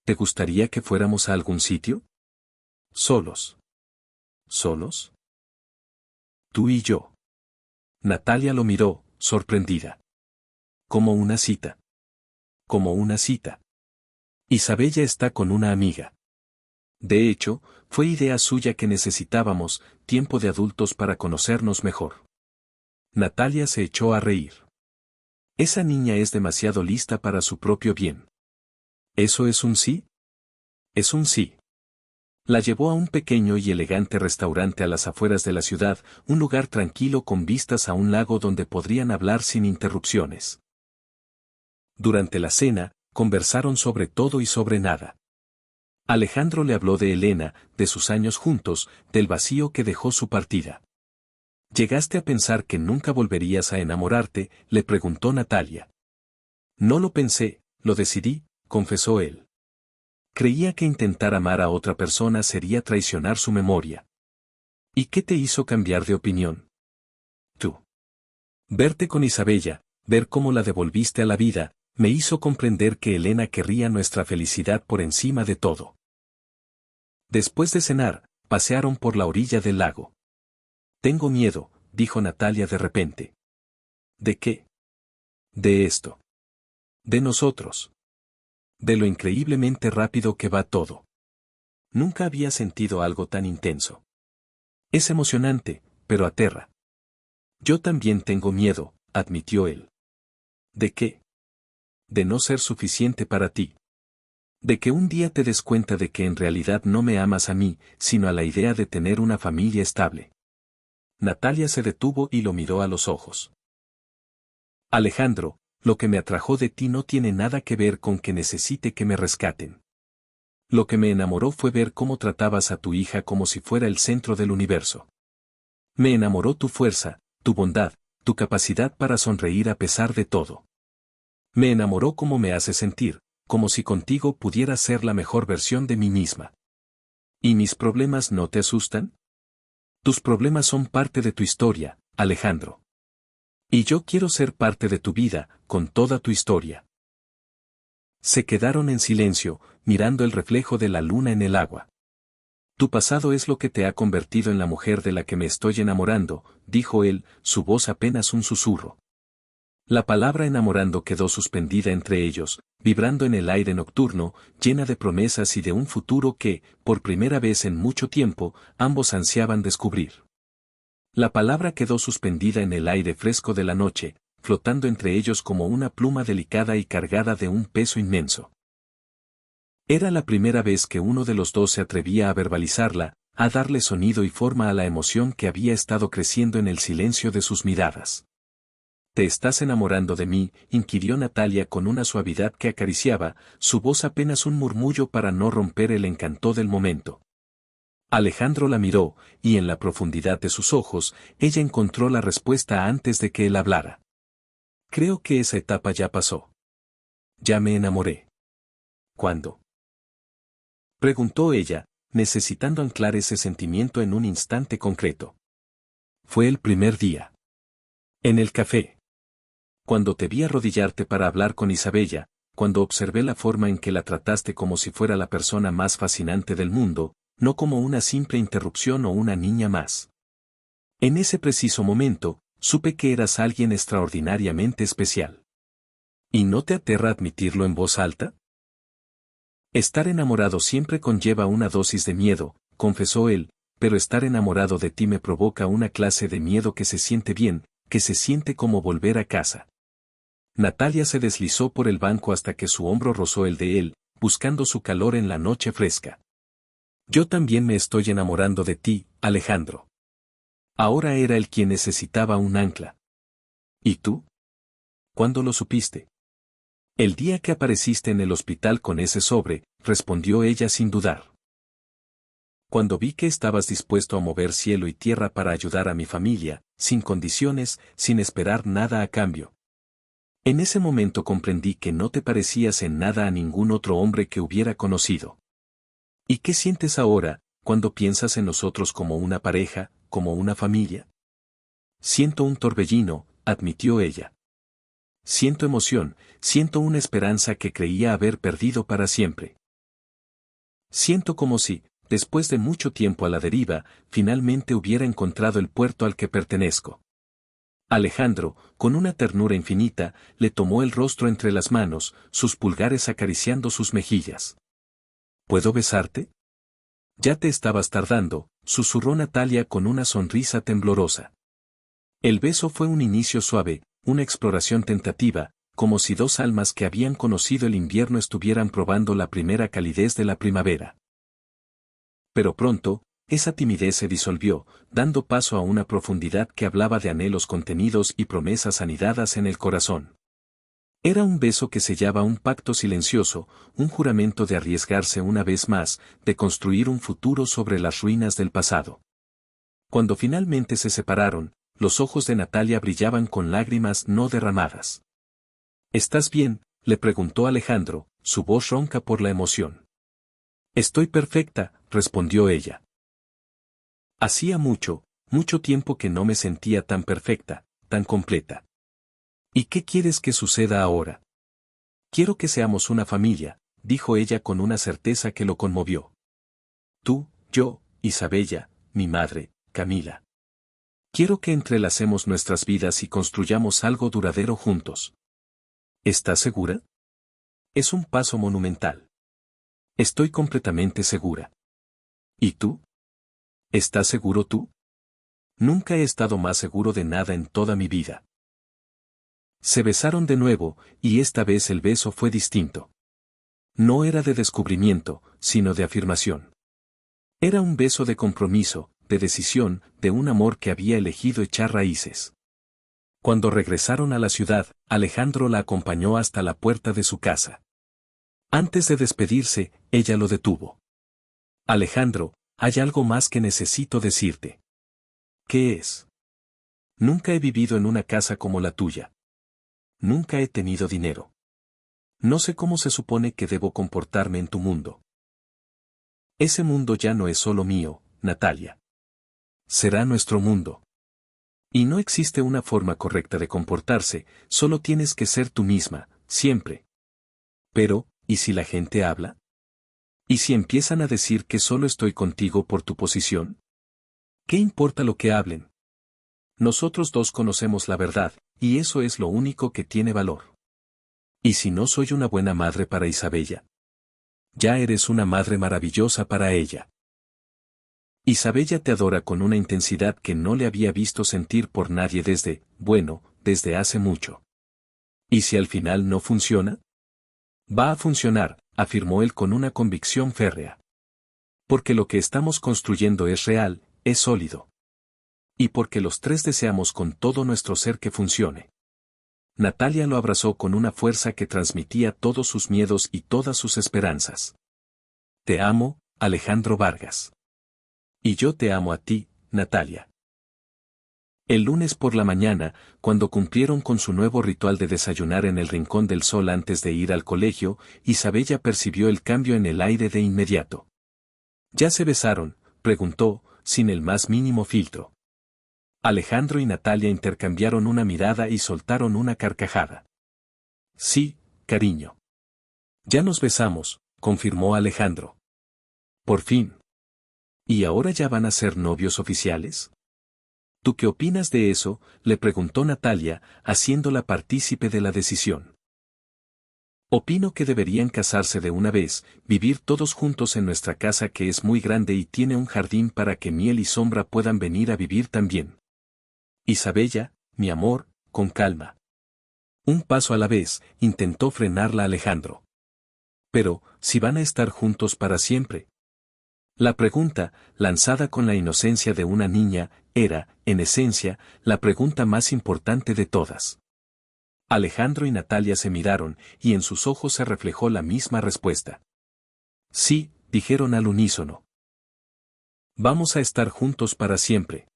¿Te gustaría que fuéramos a algún sitio? Solos. ¿Solos? Tú y yo. Natalia lo miró, sorprendida. Como una cita. Como una cita. Isabella está con una amiga. De hecho, fue idea suya que necesitábamos tiempo de adultos para conocernos mejor. Natalia se echó a reír. Esa niña es demasiado lista para su propio bien. ¿Eso es un sí? Es un sí. La llevó a un pequeño y elegante restaurante a las afueras de la ciudad, un lugar tranquilo con vistas a un lago donde podrían hablar sin interrupciones. Durante la cena, conversaron sobre todo y sobre nada. Alejandro le habló de Elena, de sus años juntos, del vacío que dejó su partida. ¿Llegaste a pensar que nunca volverías a enamorarte?, le preguntó Natalia. No lo pensé, lo decidí, confesó él. Creía que intentar amar a otra persona sería traicionar su memoria. ¿Y qué te hizo cambiar de opinión? Tú. Verte con Isabella, ver cómo la devolviste a la vida, me hizo comprender que Elena querría nuestra felicidad por encima de todo. Después de cenar, pasearon por la orilla del lago. Tengo miedo, dijo Natalia de repente. ¿De qué? De esto. De nosotros. De lo increíblemente rápido que va todo. Nunca había sentido algo tan intenso. Es emocionante, pero aterra. Yo también tengo miedo, admitió él. ¿De qué? De no ser suficiente para ti. De que un día te des cuenta de que en realidad no me amas a mí, sino a la idea de tener una familia estable. Natalia se detuvo y lo miró a los ojos. Alejandro, lo que me atrajo de ti no tiene nada que ver con que necesite que me rescaten. Lo que me enamoró fue ver cómo tratabas a tu hija como si fuera el centro del universo. Me enamoró tu fuerza, tu bondad, tu capacidad para sonreír a pesar de todo. Me enamoró cómo me hace sentir, como si contigo pudiera ser la mejor versión de mí misma. ¿Y mis problemas no te asustan? Tus problemas son parte de tu historia, Alejandro. Y yo quiero ser parte de tu vida, con toda tu historia. Se quedaron en silencio, mirando el reflejo de la luna en el agua. Tu pasado es lo que te ha convertido en la mujer de la que me estoy enamorando, dijo él, su voz apenas un susurro. La palabra enamorando quedó suspendida entre ellos, vibrando en el aire nocturno, llena de promesas y de un futuro que, por primera vez en mucho tiempo, ambos ansiaban descubrir. La palabra quedó suspendida en el aire fresco de la noche, flotando entre ellos como una pluma delicada y cargada de un peso inmenso. Era la primera vez que uno de los dos se atrevía a verbalizarla, a darle sonido y forma a la emoción que había estado creciendo en el silencio de sus miradas. ¿Te estás enamorando de mí?, inquirió Natalia con una suavidad que acariciaba, su voz apenas un murmullo para no romper el encanto del momento. Alejandro la miró, y en la profundidad de sus ojos, ella encontró la respuesta antes de que él hablara. Creo que esa etapa ya pasó. Ya me enamoré. ¿Cuándo? Preguntó ella, necesitando anclar ese sentimiento en un instante concreto. Fue el primer día. En el café. Cuando te vi arrodillarte para hablar con Isabella, cuando observé la forma en que la trataste como si fuera la persona más fascinante del mundo, no como una simple interrupción o una niña más. En ese preciso momento, supe que eras alguien extraordinariamente especial. ¿Y no te aterra admitirlo en voz alta? Estar enamorado siempre conlleva una dosis de miedo, confesó él, pero estar enamorado de ti me provoca una clase de miedo que se siente bien, que se siente como volver a casa. Natalia se deslizó por el banco hasta que su hombro rozó el de él, buscando su calor en la noche fresca. Yo también me estoy enamorando de ti, Alejandro. Ahora era él quien necesitaba un ancla. ¿Y tú? ¿Cuándo lo supiste? El día que apareciste en el hospital con ese sobre, respondió ella sin dudar. Cuando vi que estabas dispuesto a mover cielo y tierra para ayudar a mi familia, sin condiciones, sin esperar nada a cambio. En ese momento comprendí que no te parecías en nada a ningún otro hombre que hubiera conocido. ¿Y qué sientes ahora, cuando piensas en nosotros como una pareja, como una familia? Siento un torbellino, admitió ella. Siento emoción, siento una esperanza que creía haber perdido para siempre. Siento como si, después de mucho tiempo a la deriva, finalmente hubiera encontrado el puerto al que pertenezco. Alejandro, con una ternura infinita, le tomó el rostro entre las manos, sus pulgares acariciando sus mejillas. ¿Puedo besarte? Ya te estabas tardando, susurró Natalia con una sonrisa temblorosa. El beso fue un inicio suave, una exploración tentativa, como si dos almas que habían conocido el invierno estuvieran probando la primera calidez de la primavera. Pero pronto, esa timidez se disolvió, dando paso a una profundidad que hablaba de anhelos contenidos y promesas anidadas en el corazón. Era un beso que sellaba un pacto silencioso, un juramento de arriesgarse una vez más, de construir un futuro sobre las ruinas del pasado. Cuando finalmente se separaron, los ojos de Natalia brillaban con lágrimas no derramadas. ¿Estás bien?, le preguntó Alejandro, su voz ronca por la emoción. Estoy perfecta, respondió ella. Hacía mucho, mucho tiempo que no me sentía tan perfecta, tan completa. ¿Y qué quieres que suceda ahora? Quiero que seamos una familia, dijo ella con una certeza que lo conmovió. Tú, yo, Isabella, mi madre, Camila. Quiero que entrelacemos nuestras vidas y construyamos algo duradero juntos. ¿Estás segura? Es un paso monumental. Estoy completamente segura. ¿Y tú? ¿Estás seguro tú? Nunca he estado más seguro de nada en toda mi vida. Se besaron de nuevo, y esta vez el beso fue distinto. No era de descubrimiento, sino de afirmación. Era un beso de compromiso, de decisión, de un amor que había elegido echar raíces. Cuando regresaron a la ciudad, Alejandro la acompañó hasta la puerta de su casa. Antes de despedirse, ella lo detuvo. Alejandro, hay algo más que necesito decirte. ¿Qué es? Nunca he vivido en una casa como la tuya. Nunca he tenido dinero. No sé cómo se supone que debo comportarme en tu mundo. Ese mundo ya no es solo mío, Natalia. Será nuestro mundo. Y no existe una forma correcta de comportarse, solo tienes que ser tú misma, siempre. Pero, ¿y si la gente habla? ¿Y si empiezan a decir que solo estoy contigo por tu posición? ¿Qué importa lo que hablen? Nosotros dos conocemos la verdad, y eso es lo único que tiene valor. ¿Y si no soy una buena madre para Isabella? Ya eres una madre maravillosa para ella. Isabella te adora con una intensidad que no le había visto sentir por nadie desde hace mucho. ¿Y si al final no funciona? Va a funcionar, afirmó él con una convicción férrea. Porque lo que estamos construyendo es real, es sólido. Y porque los tres deseamos con todo nuestro ser que funcione. Natalia lo abrazó con una fuerza que transmitía todos sus miedos y todas sus esperanzas. Te amo, Alejandro Vargas. Y yo te amo a ti, Natalia. El lunes por la mañana, cuando cumplieron con su nuevo ritual de desayunar en el Rincón del Sol antes de ir al colegio, Isabella percibió el cambio en el aire de inmediato. ¿Ya se besaron?, preguntó, sin el más mínimo filtro. Alejandro y Natalia intercambiaron una mirada y soltaron una carcajada. Sí, cariño. Ya nos besamos, confirmó Alejandro. Por fin. ¿Y ahora ya van a ser novios oficiales? ¿Tú qué opinas de eso?, le preguntó Natalia, haciéndola partícipe de la decisión. Opino que deberían casarse de una vez, vivir todos juntos en nuestra casa que es muy grande y tiene un jardín para que Miel y Sombra puedan venir a vivir también. Isabella, mi amor, con calma. Un paso a la vez, intentó frenarla Alejandro. Pero, ¿si van a estar juntos para siempre? La pregunta, lanzada con la inocencia de una niña, era, en esencia, la pregunta más importante de todas. Alejandro y Natalia se miraron, y en sus ojos se reflejó la misma respuesta. Sí, dijeron al unísono. Vamos a estar juntos para siempre.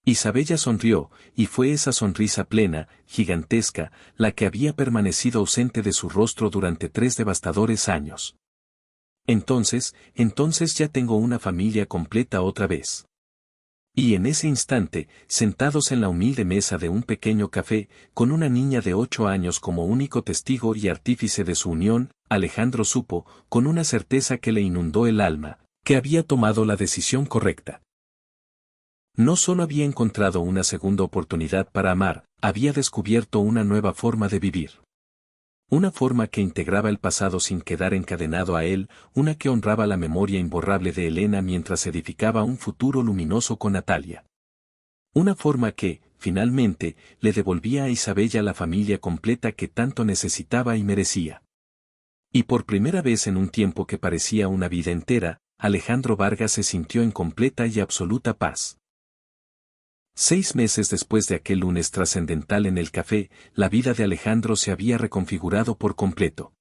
Isabella sonrió, y fue esa sonrisa plena, gigantesca, la que había permanecido ausente de su rostro durante 3 devastadores años. Entonces ya tengo una familia completa otra vez. Y en ese instante, sentados en la humilde mesa de un pequeño café, con una niña de 8 años como único testigo y artífice de su unión, Alejandro supo, con una certeza que le inundó el alma, que había tomado la decisión correcta. No solo había encontrado una segunda oportunidad para amar, había descubierto una nueva forma de vivir. Una forma que integraba el pasado sin quedar encadenado a él, una que honraba la memoria imborrable de Elena mientras edificaba un futuro luminoso con Natalia. Una forma que, finalmente, le devolvía a Isabella la familia completa que tanto necesitaba y merecía. Y por primera vez en un tiempo que parecía una vida entera, Alejandro Vargas se sintió en completa y absoluta paz. 6 meses después de aquel lunes trascendental en el café, la vida de Alejandro se había reconfigurado por completo.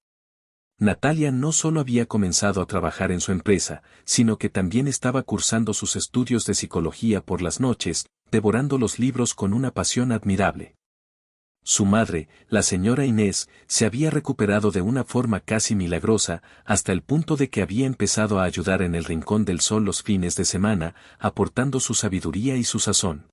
Natalia no solo había comenzado a trabajar en su empresa, sino que también estaba cursando sus estudios de psicología por las noches, devorando los libros con una pasión admirable. Su madre, la señora Inés, se había recuperado de una forma casi milagrosa, hasta el punto de que había empezado a ayudar en el Rincón del Sol los fines de semana, aportando su sabiduría y su sazón.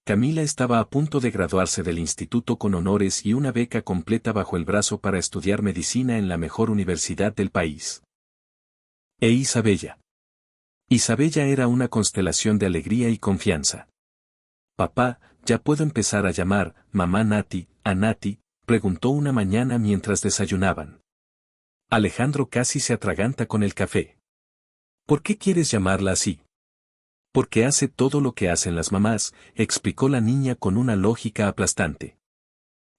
Camila estaba a punto de graduarse del instituto con honores y una beca completa bajo el brazo para estudiar medicina en la mejor universidad del país. E Isabella. Isabella era una constelación de alegría y confianza. «Papá, ¿ya puedo empezar a llamar, mamá Nati, a Nati?», preguntó una mañana mientras desayunaban. Alejandro casi se atraganta con el café. «¿Por qué quieres llamarla así?». «Porque hace todo lo que hacen las mamás», explicó la niña con una lógica aplastante.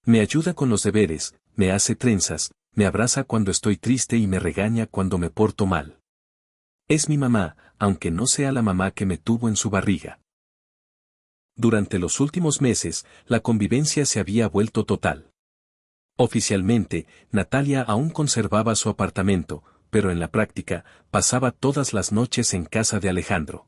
«Me ayuda con los deberes, me hace trenzas, me abraza cuando estoy triste y me regaña cuando me porto mal. Es mi mamá, aunque no sea la mamá que me tuvo en su barriga». Durante los últimos meses, la convivencia se había vuelto total. Oficialmente, Natalia aún conservaba su apartamento, pero en la práctica, pasaba todas las noches en casa de Alejandro.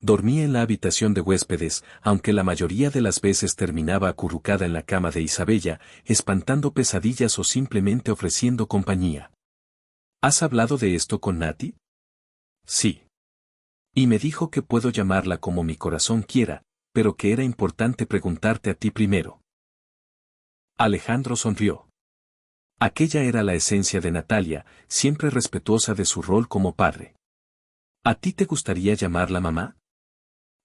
Dormía en la habitación de huéspedes, aunque la mayoría de las veces terminaba acurrucada en la cama de Isabella, espantando pesadillas o simplemente ofreciendo compañía. ¿Has hablado de esto con Nati? Sí. Y me dijo que puedo llamarla como mi corazón quiera, pero que era importante preguntarte a ti primero. Alejandro sonrió. Aquella era la esencia de Natalia, siempre respetuosa de su rol como padre. ¿A ti te gustaría llamarla mamá?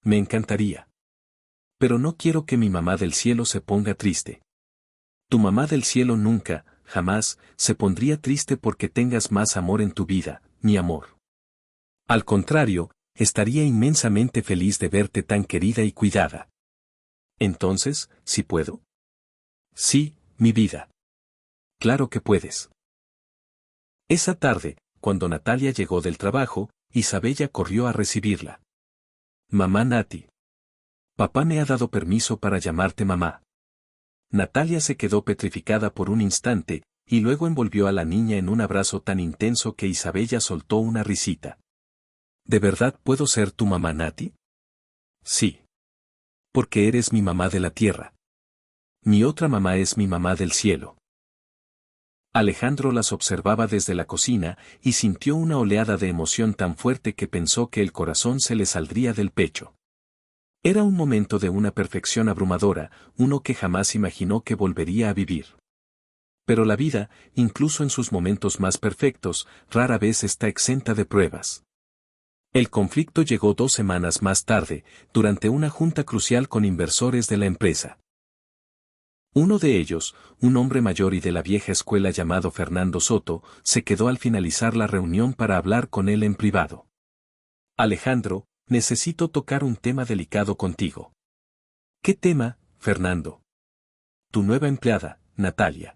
Me encantaría. Pero no quiero que mi mamá del cielo se ponga triste. Tu mamá del cielo nunca, jamás, se pondría triste porque tengas más amor en tu vida, mi amor. Al contrario, estaría inmensamente feliz de verte tan querida y cuidada. Entonces, ¿sí puedo? Sí, mi vida. Claro que puedes. Esa tarde, cuando Natalia llegó del trabajo, Isabella corrió a recibirla. Mamá Nati. Papá me ha dado permiso para llamarte mamá. Natalia se quedó petrificada por un instante, y luego envolvió a la niña en un abrazo tan intenso que Isabella soltó una risita. ¿De verdad puedo ser tu mamá Nati? Sí. Porque eres mi mamá de la tierra. Mi otra mamá es mi mamá del cielo. Alejandro las observaba desde la cocina y sintió una oleada de emoción tan fuerte que pensó que el corazón se le saldría del pecho. Era un momento de una perfección abrumadora, uno que jamás imaginó que volvería a vivir. Pero la vida, incluso en sus momentos más perfectos, rara vez está exenta de pruebas. El conflicto llegó 2 semanas más tarde, durante una junta crucial con inversores de la empresa. Uno de ellos, un hombre mayor y de la vieja escuela llamado Fernando Soto, se quedó al finalizar la reunión para hablar con él en privado. Alejandro, necesito tocar un tema delicado contigo. ¿Qué tema, Fernando? Tu nueva empleada, Natalia.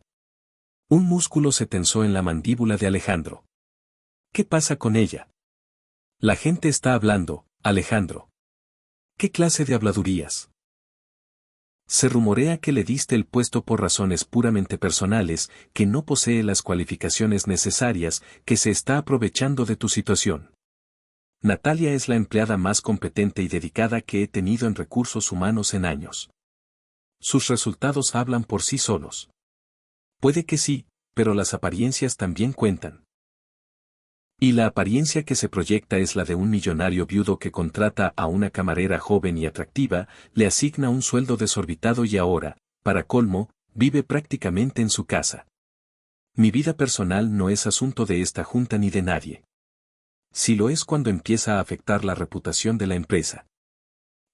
Un músculo se tensó en la mandíbula de Alejandro. ¿Qué pasa con ella? La gente está hablando, Alejandro. ¿Qué clase de habladurías? Se rumorea que le diste el puesto por razones puramente personales, que no posee las cualificaciones necesarias, que se está aprovechando de tu situación. Natalia es la empleada más competente y dedicada que he tenido en recursos humanos en años. Sus resultados hablan por sí solos. Puede que sí, pero las apariencias también cuentan. Y la apariencia que se proyecta es la de un millonario viudo que contrata a una camarera joven y atractiva, le asigna un sueldo desorbitado y ahora, para colmo, vive prácticamente en su casa. Mi vida personal no es asunto de esta junta ni de nadie. Si lo es cuando empieza a afectar la reputación de la empresa.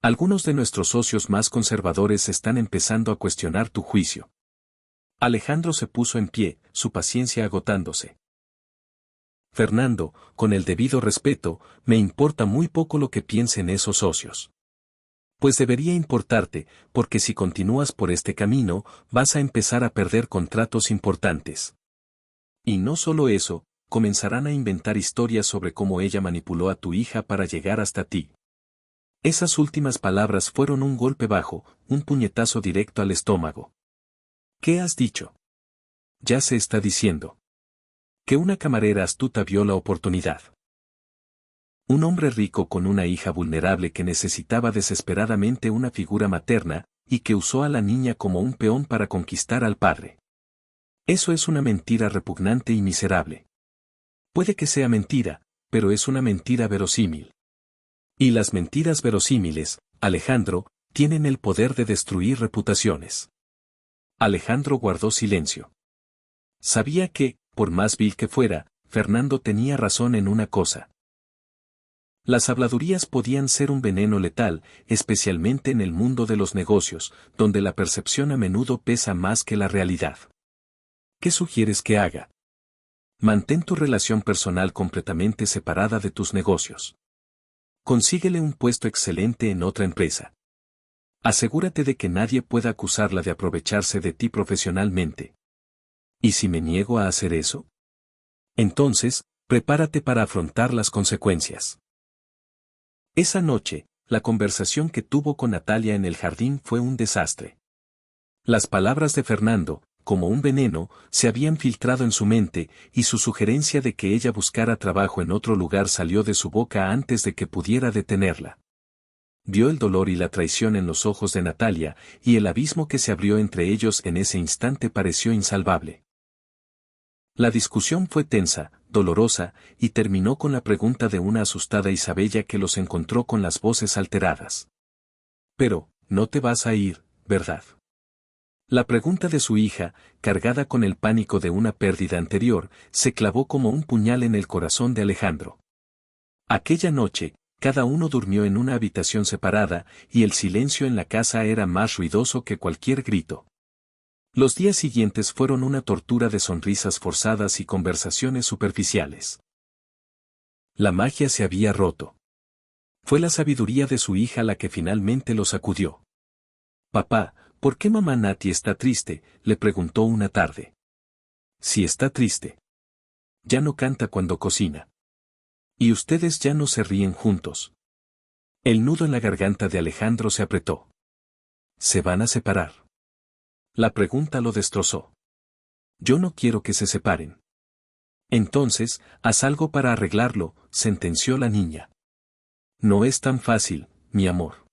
Algunos de nuestros socios más conservadores están empezando a cuestionar tu juicio. Alejandro se puso en pie, su paciencia agotándose. Fernando, con el debido respeto, me importa muy poco lo que piensen esos socios. Pues debería importarte, porque si continúas por este camino, vas a empezar a perder contratos importantes. Y no solo eso, comenzarán a inventar historias sobre cómo ella manipuló a tu hija para llegar hasta ti. Esas últimas palabras fueron un golpe bajo, un puñetazo directo al estómago. ¿Qué has dicho? Ya se está diciendo. Que una camarera astuta vio la oportunidad. Un hombre rico con una hija vulnerable que necesitaba desesperadamente una figura materna, y que usó a la niña como un peón para conquistar al padre. Eso es una mentira repugnante y miserable. Puede que sea mentira, pero es una mentira verosímil. Y las mentiras verosímiles, Alejandro, tienen el poder de destruir reputaciones. Alejandro guardó silencio. Sabía que, por más vil que fuera, Fernando tenía razón en una cosa. Las habladurías podían ser un veneno letal, especialmente en el mundo de los negocios, donde la percepción a menudo pesa más que la realidad. ¿Qué sugieres que haga? Mantén tu relación personal completamente separada de tus negocios. Consíguele un puesto excelente en otra empresa. Asegúrate de que nadie pueda acusarla de aprovecharse de ti profesionalmente. ¿Y si me niego a hacer eso? Entonces, prepárate para afrontar las consecuencias. Esa noche, la conversación que tuvo con Natalia en el jardín fue un desastre. Las palabras de Fernando, como un veneno, se habían filtrado en su mente, y su sugerencia de que ella buscara trabajo en otro lugar salió de su boca antes de que pudiera detenerla. Vio el dolor y la traición en los ojos de Natalia, y el abismo que se abrió entre ellos en ese instante pareció insalvable. La discusión fue tensa, dolorosa, y terminó con la pregunta de una asustada Isabella que los encontró con las voces alteradas. Pero, no te vas a ir, ¿verdad? La pregunta de su hija, cargada con el pánico de una pérdida anterior, se clavó como un puñal en el corazón de Alejandro. Aquella noche, cada uno durmió en una habitación separada, y el silencio en la casa era más ruidoso que cualquier grito. Los días siguientes fueron una tortura de sonrisas forzadas y conversaciones superficiales. La magia se había roto. Fue la sabiduría de su hija la que finalmente lo sacudió. Papá, ¿por qué mamá Nati está triste?, le preguntó una tarde. Si está triste. Ya no canta cuando cocina. Y ustedes ya no se ríen juntos. El nudo en la garganta de Alejandro se apretó. ¿Se van a separar? La pregunta lo destrozó. Yo no quiero que se separen. Entonces, haz algo para arreglarlo, sentenció la niña. No es tan fácil, mi amor.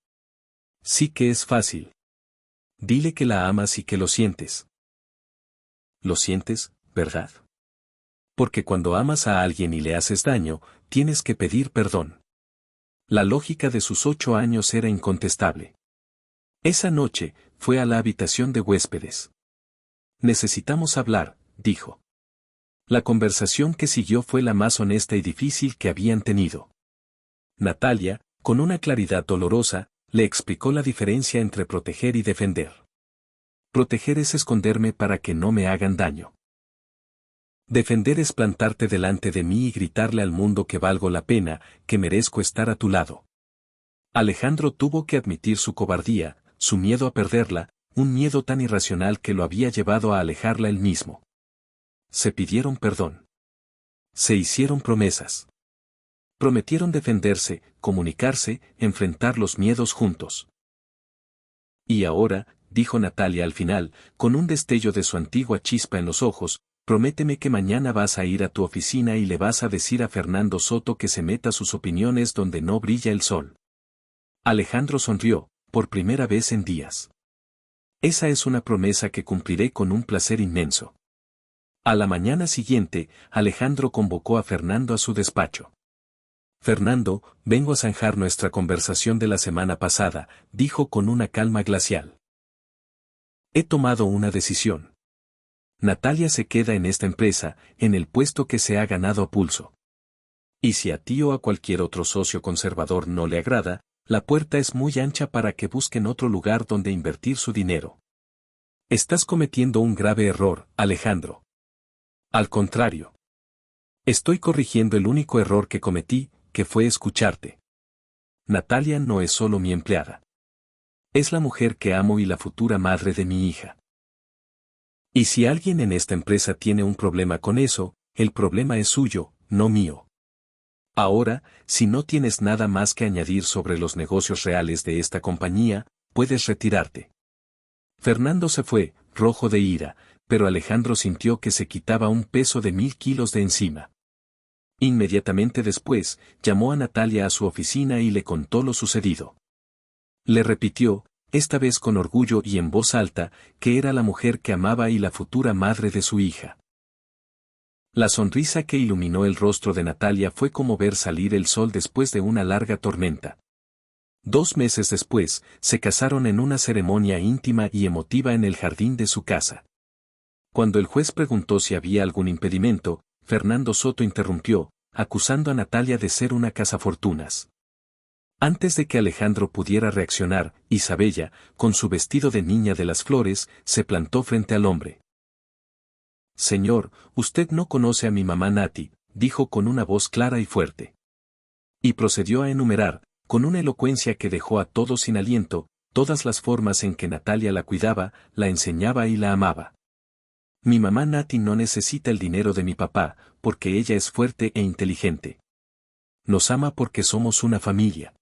Sí que es fácil. Dile que la amas y que lo sientes. Lo sientes, ¿verdad? Porque cuando amas a alguien y le haces daño, tienes que pedir perdón. La lógica de sus 8 años era incontestable. Esa noche, fue a la habitación de huéspedes. Necesitamos hablar, dijo. La conversación que siguió fue la más honesta y difícil que habían tenido. Natalia, con una claridad dolorosa, le explicó la diferencia entre proteger y defender. Proteger es esconderme para que no me hagan daño. Defender es plantarte delante de mí y gritarle al mundo que valgo la pena, que merezco estar a tu lado. Alejandro tuvo que admitir su cobardía, su miedo a perderla, un miedo tan irracional que lo había llevado a alejarla él mismo. Se pidieron perdón. Se hicieron promesas. Prometieron defenderse, comunicarse, enfrentar los miedos juntos. Y ahora, dijo Natalia al final, con un destello de su antigua chispa en los ojos, prométeme que mañana vas a ir a tu oficina y le vas a decir a Fernando Soto que se meta sus opiniones donde no brilla el sol. Alejandro sonrió, por primera vez en días. Esa es una promesa que cumpliré con un placer inmenso. A la mañana siguiente, Alejandro convocó a Fernando a su despacho. Fernando, vengo a zanjar nuestra conversación de la semana pasada, dijo con una calma glacial. He tomado una decisión. Natalia se queda en esta empresa, en el puesto que se ha ganado a pulso. Y si a ti o a cualquier otro socio conservador no le agrada, la puerta es muy ancha para que busquen otro lugar donde invertir su dinero. Estás cometiendo un grave error, Alejandro. Al contrario. Estoy corrigiendo el único error que cometí, que fue escucharte. Natalia no es solo mi empleada. Es la mujer que amo y la futura madre de mi hija. Y si alguien en esta empresa tiene un problema con eso, el problema es suyo, no mío. Ahora, si no tienes nada más que añadir sobre los negocios reales de esta compañía, puedes retirarte. Fernando se fue, rojo de ira, pero Alejandro sintió que se quitaba un peso de 1000 kilos de encima. Inmediatamente después, llamó a Natalia a su oficina y le contó lo sucedido. Le repitió, esta vez con orgullo y en voz alta, que era la mujer que amaba y la futura madre de su hija. La sonrisa que iluminó el rostro de Natalia fue como ver salir el sol después de una larga tormenta. 2 meses después, se casaron en una ceremonia íntima y emotiva en el jardín de su casa. Cuando el juez preguntó si había algún impedimento, Fernando Soto interrumpió, acusando a Natalia de ser una cazafortunas. Antes de que Alejandro pudiera reaccionar, Isabella, con su vestido de niña de las flores, se plantó frente al hombre. Señor, usted no conoce a mi mamá Nati, dijo con una voz clara y fuerte. Y procedió a enumerar, con una elocuencia que dejó a todos sin aliento, todas las formas en que Natalia la cuidaba, la enseñaba y la amaba. Mi mamá Nati no necesita el dinero de mi papá, porque ella es fuerte e inteligente. Nos ama porque somos una familia.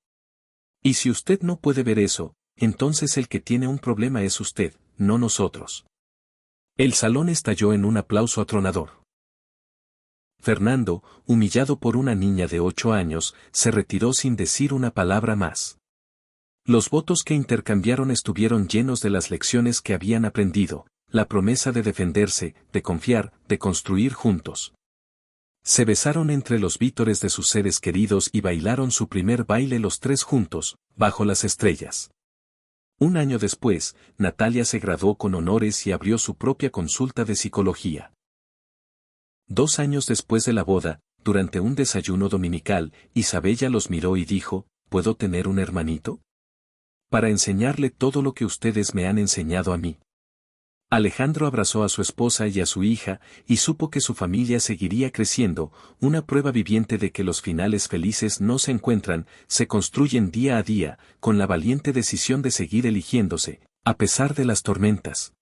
Y si usted no puede ver eso, entonces el que tiene un problema es usted, no nosotros. El salón estalló en un aplauso atronador. Fernando, humillado por una niña de 8 años, se retiró sin decir una palabra más. Los votos que intercambiaron estuvieron llenos de las lecciones que habían aprendido, la promesa de defenderse, de confiar, de construir juntos. Se besaron entre los vítores de sus seres queridos y bailaron su primer baile los 3 juntos, bajo las estrellas. Un año después, Natalia se graduó con honores y abrió su propia consulta de psicología. 2 años después de la boda, durante un desayuno dominical, Isabella los miró y dijo, ¿puedo tener un hermanito? Para enseñarle todo lo que ustedes me han enseñado a mí. Alejandro abrazó a su esposa y a su hija, y supo que su familia seguiría creciendo, una prueba viviente de que los finales felices no se encuentran, se construyen día a día, con la valiente decisión de seguir eligiéndose, a pesar de las tormentas.